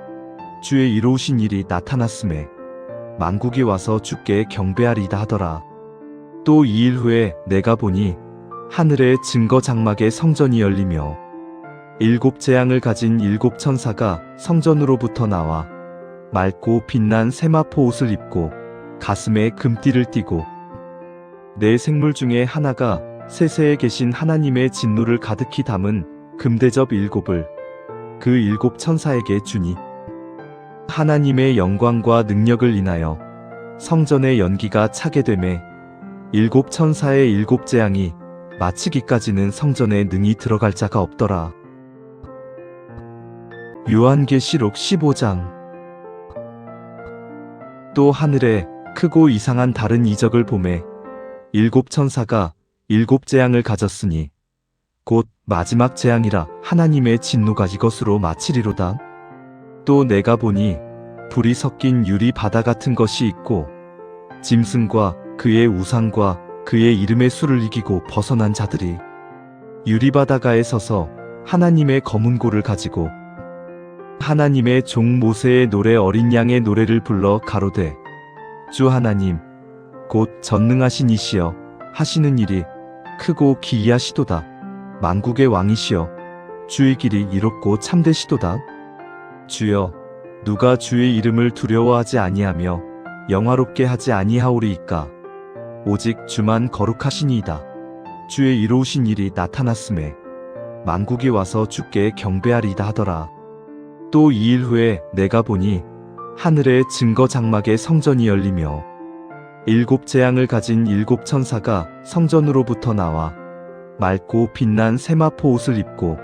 주의 이로우신 일이 나타났음에 만국이 와서 주께 경배하리이다 하더라. 또 2일 후에 내가 보니 하늘에 증거 장막의 성전이 열리며 일곱 재앙을 가진 일곱 천사가 성전으로부터 나와 맑고 빛난 세마포 옷을 입고 가슴에 금띠를 띠고 네 생물 중에 하나가 세세에 계신 하나님의 진노를 가득히 담은 금대접 일곱을 그 일곱 천사에게 주니 하나님의 영광과 능력을 인하여 성전의 연기가 차게 되매 일곱 천사의 일곱 재앙이 마치기까지는 성전에 능히 들어갈 자가 없더라. 요한계시록 15장. 또 하늘에 크고 이상한 다른 이적을 보매 일곱 천사가 일곱 재앙을 가졌으니 곧 마지막 재앙이라 하나님의 진노가 이것으로 마치리로다. 또 내가 보니 불이 섞인 유리 바다 같은 것이 있고 짐승과 그의 우상과 그의 이름의 수를 이기고 벗어난 자들이 유리 바다가에 서서 하나님의 검은 고를 가지고 하나님의 종 모세의 노래 어린 양의 노래를 불러 가로되 주 하나님 곧 전능하신 이시여 하시는 일이 크고 기이하시도다. 만국의 왕이시여 주의 길이 이롭고 참되시도다. 주여 누가 주의 이름을 두려워하지 아니하며 영화롭게 하지 아니하오리이까. 오직 주만 거룩하시니이다. 주의 이로우신 일이 나타났음에 만국이 와서 주께 경배하리이다 하더라. 또 2일 후에 내가 보니 하늘에 증거 장막의 성전이 열리며 일곱 재앙을 가진 일곱 천사가 성전으로부터 나와 맑고 빛난 세마포 옷을 입고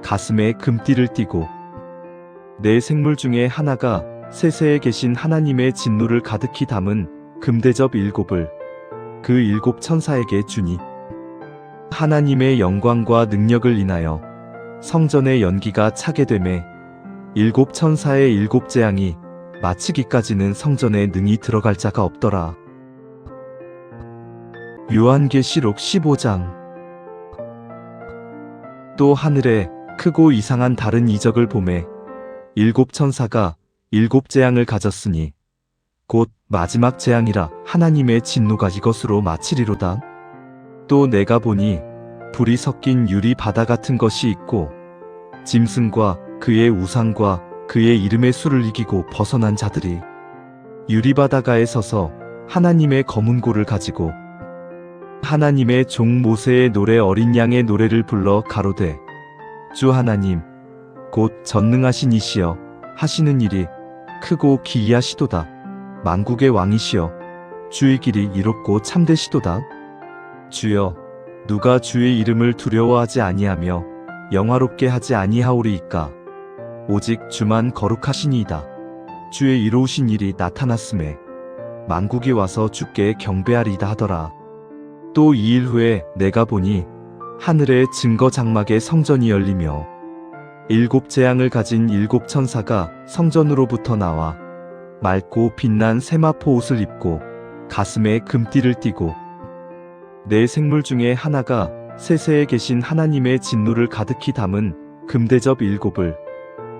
가슴에 금띠를 띠고 네 생물 중에 하나가 세세에 계신 하나님의 진노를 가득히 담은 금대접 일곱을 그 일곱 천사에게 주니 하나님의 영광과 능력을 인하여 성전의 연기가 차게 되매 일곱 천사의 일곱 재앙이 마치기까지는 성전에 능히 들어갈 자가 없더라. 요한계시록 15장. 또 하늘에 크고 이상한 다른 이적을 보매 일곱 천사가 일곱 재앙을 가졌으니 곧 마지막 재앙이라 하나님의 진노가 이것으로 마치리로다. 또 내가 보니 불이 섞인 유리 바다 같은 것이 있고 짐승과 그의 우상과 그의 이름의 수를 이기고 벗어난 자들이 유리 바다가에 서서 하나님의 검은 고를 가지고 하나님의 종 모세의 노래 어린 양의 노래를 불러 가로되 주 하나님 곧 전능하신 이시여 하시는 일이 크고 기이하시도다. 만국의 왕이시여 주의 길이 이롭고 참되시도다. 주여 누가 주의 이름을 두려워하지 아니하며 영화롭게 하지 아니하오리이까. 오직 주만 거룩하시니이다. 주의 이로우신 일이 나타났음에 만국이 와서 주께 경배하리이다 하더라. 또 2일 후에 내가 보니 하늘에 증거 장막의 성전이 열리며 일곱 재앙을 가진 일곱 천사가 성전으로부터 나와 맑고 빛난 세마포 옷을 입고 가슴에 금띠를 띠고 네 생물 중에 하나가 세세에 계신 하나님의 진노를 가득히 담은 금대접 일곱을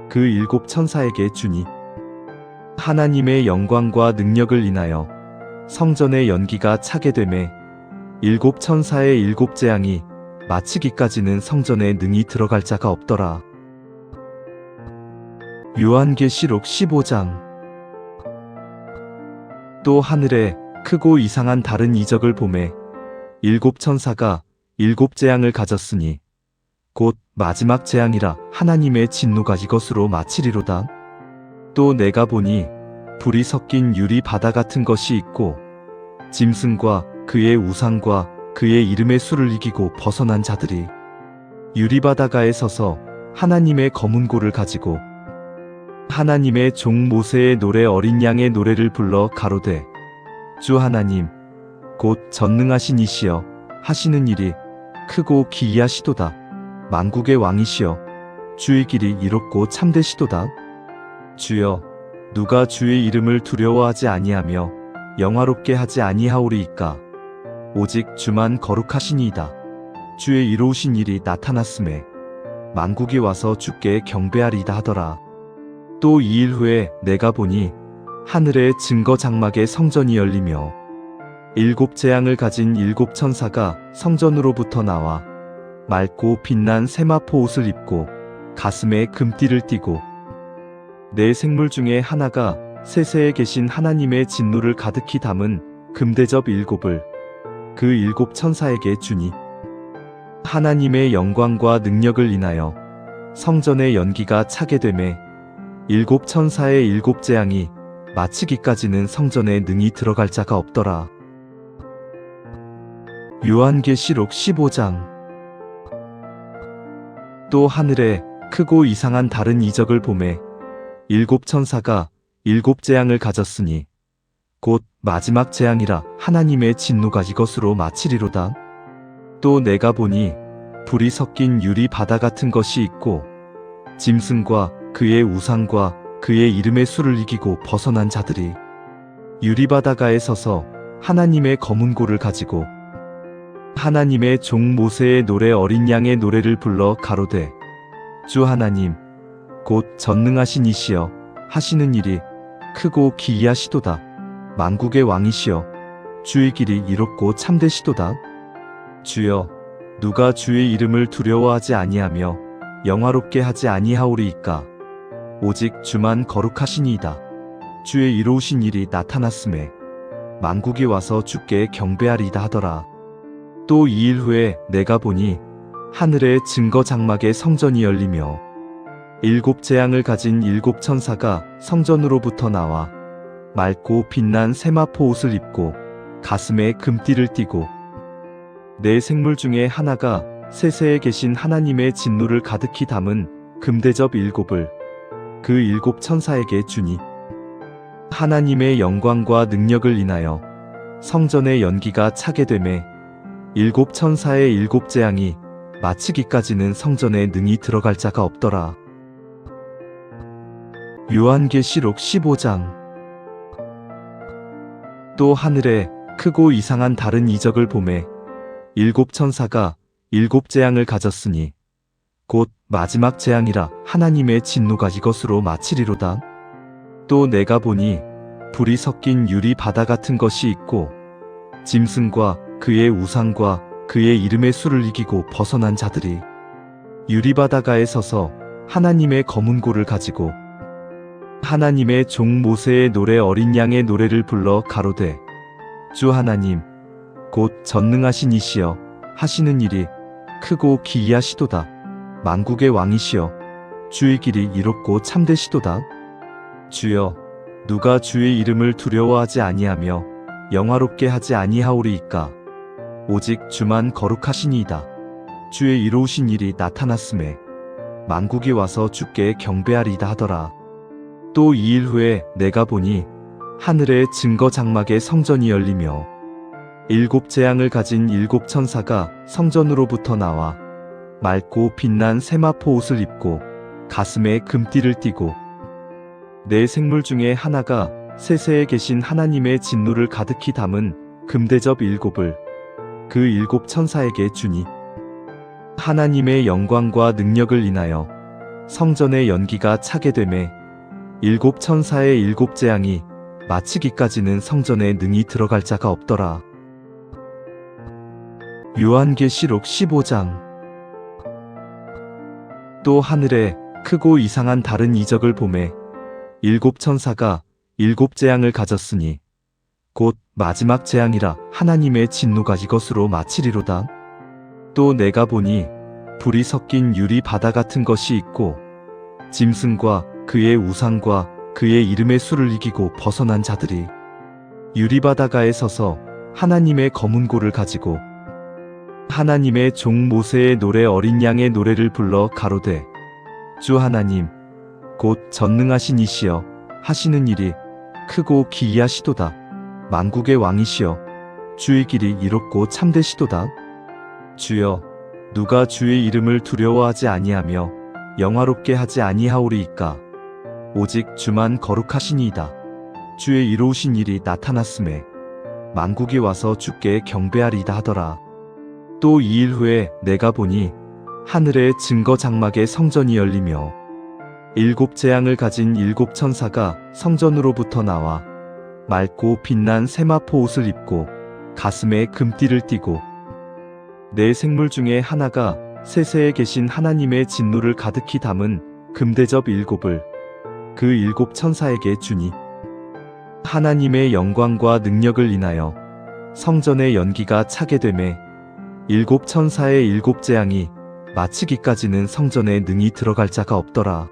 그 일곱 천사에게 주니 하나님의 영광과 능력을 인하여 성전의 연기가 차게 되매 일곱 천사의 일곱 재앙이 마치기까지는 성전에 능히 들어갈 자가 없더라. 요한계시록 15장. 또 하늘에 크고 이상한 다른 이적을 보매 일곱 천사가 일곱 재앙을 가졌으니 곧 마지막 재앙이라 하나님의 진노가 이것으로 마치리로다. 또 내가 보니 불이 섞인 유리 바다 같은 것이 있고 짐승과 그의 우상과 그의 이름의 수를 이기고 벗어난 자들이 유리 바다가에 서서 하나님의 검은 고를 가지고 하나님의 종 모세의 노래 어린 양의 노래를 불러 가로되 주 하나님 곧 전능하신 이시여 하시는 일이 크고 기이하시도다. 만국의 왕이시여 주의 길이 이롭고 참되시도다. 주여 누가 주의 이름을 두려워하지 아니하며 영화롭게 하지 아니하오리이까. 오직 주만 거룩하시니이다. 주의 이로우신 일이 나타났음에 만국이 와서 주께 경배하리이다 하더라. 또 2일 후에 내가 보니 하늘에 증거 장막의 성전이 열리며 일곱 재앙을 가진 일곱 천사가 성전으로부터 나와 맑고 빛난 세마포 옷을 입고 가슴에 금띠를 띠고 네 생물 중에 하나가 세세에 계신 하나님의 진노를 가득히 담은 금대접 일곱을 그 일곱 천사에게 주니 하나님의 영광과 능력을 인하여 성전의 연기가 차게 되매 일곱 천사의 일곱 재앙이 마치기까지는 성전에 능히 들어갈 자가 없더라. 요한계시록 15장. 또 하늘에 크고 이상한 다른 이적을 보매 일곱 천사가 일곱 재앙을 가졌으니 곧 마지막 재앙이라 하나님의 진노가 이것으로 마치리로다. 또 내가 보니 불이 섞인 유리 바다 같은 것이 있고 짐승과 그의 우상과 그의 이름의 수를 이기고 벗어난 자들이 유리 바다가에 서서 하나님의 검은 고를 가지고 하나님의 종 모세의 노래 어린 양의 노래를 불러 가로되 주 하나님 곧 전능하신 이시여 하시는 일이 크고 기이하시도다. 만국의 왕이시여 주의 길이 이롭고 참되시도다. 주여 누가 주의 이름을 두려워하지 아니하며 영화롭게 하지 아니하오리이까. 오직 주만 거룩하시니이다. 주의 이로우신 일이 나타났음에 만국이 와서 주께 경배하리이다 하더라. 또 2일 후에 내가 보니 하늘의 증거 장막의 성전이 열리며 일곱 재앙을 가진 일곱 천사가 성전으로부터 나와 맑고 빛난 세마포 옷을 입고 가슴에 금띠를 띠고 네 생물 중에 하나가 세세에 계신 하나님의 진노를 가득히 담은 금대접 일곱을 그 일곱 천사에게 주니 하나님의 영광과 능력을 인하여 성전의 연기가 차게 되매 일곱 천사의 일곱 재앙이 마치기까지는 성전에 능히 들어갈 자가 없더라. 요한계시록 15장. 또 하늘에 크고 이상한 다른 이적을 보매 일곱 천사가 일곱 재앙을 가졌으니 곧 마지막 재앙이라 하나님의 진노가 이것으로 마치리로다. 또 내가 보니 불이 섞인 유리 바다 같은 것이 있고 짐승과 그의 우상과 그의 이름의 수를 이기고 벗어난 자들이 유리 바다가에 서서 하나님의 검은 고를 가지고 하나님의 종 모세의 노래 어린 양의 노래를 불러 가로되 주 하나님 곧 전능하신 이시여 하시는 일이 크고 기이하시도다. 만국의 왕이시여 주의 길이 이롭고 참되시도다. 주여 누가 주의 이름을 두려워하지 아니하며 영화롭게 하지 아니하오리이까. 오직 주만 거룩하시니이다. 주의 이로우신 일이 나타났음에 만국이 와서 주께 경배하리이다 하더라. 또 2일 후에 내가 보니 하늘의 증거 장막의 성전이 열리며 일곱 재앙을 가진 일곱 천사가 성전으로부터 나와 맑고 빛난 세마포 옷을 입고 가슴에 금띠를 띠고 네 생물 중에 하나가 세세에 계신 하나님의 진노를 가득히 담은 금대접 일곱을 그 일곱 천사에게 주니 하나님의 영광과 능력을 인하여 성전의 연기가 차게 되매 일곱 천사의 일곱 재앙이 마치기까지는 성전에 능히 들어갈 자가 없더라. 요한계시록 15장. 또 하늘에 크고 이상한 다른 이적을 보매 일곱 천사가 일곱 재앙을 가졌으니 곧 마지막 재앙이라 하나님의 진노가 이것으로 마치리로다. 또 내가 보니 불이 섞인 유리 바다 같은 것이 있고 짐승과 그의 우상과 그의 이름의 수를 이기고 벗어난 자들이 유리 바다가에 서서 하나님의 검은 고를 가지고 하나님의 종 모세의 노래 어린 양의 노래를 불러 가로되 주 하나님 곧 전능하신 이시여 하시는 일이 크고 기이하시도다. 만국의 왕이시여 주의 길이 이롭고 참되시도다. 주여 누가 주의 이름을 두려워하지 아니하며 영화롭게 하지 아니하오리이까. 오직 주만 거룩하시니이다. 주의 이로우신 일이 나타났음에 만국이 와서 주께 경배하리이다 하더라. 또 2일 후에 내가 보니 하늘의 증거 장막의 성전이 열리며 일곱 재앙을 가진 일곱 천사가 성전으로부터 나와 맑고 빛난 세마포 옷을 입고 가슴에 금띠를 띠고 네 생물 중에 하나가 세세에 계신 하나님의 진노를 가득히 담은 금대접 7을 그 7 천사에게 주니 하나님의 영광과 능력을 인하여 성전의 연기가 차게 되매 7 천사의 7 재앙이 마치기까지는 성전에 능히 들어갈 자가 없더라.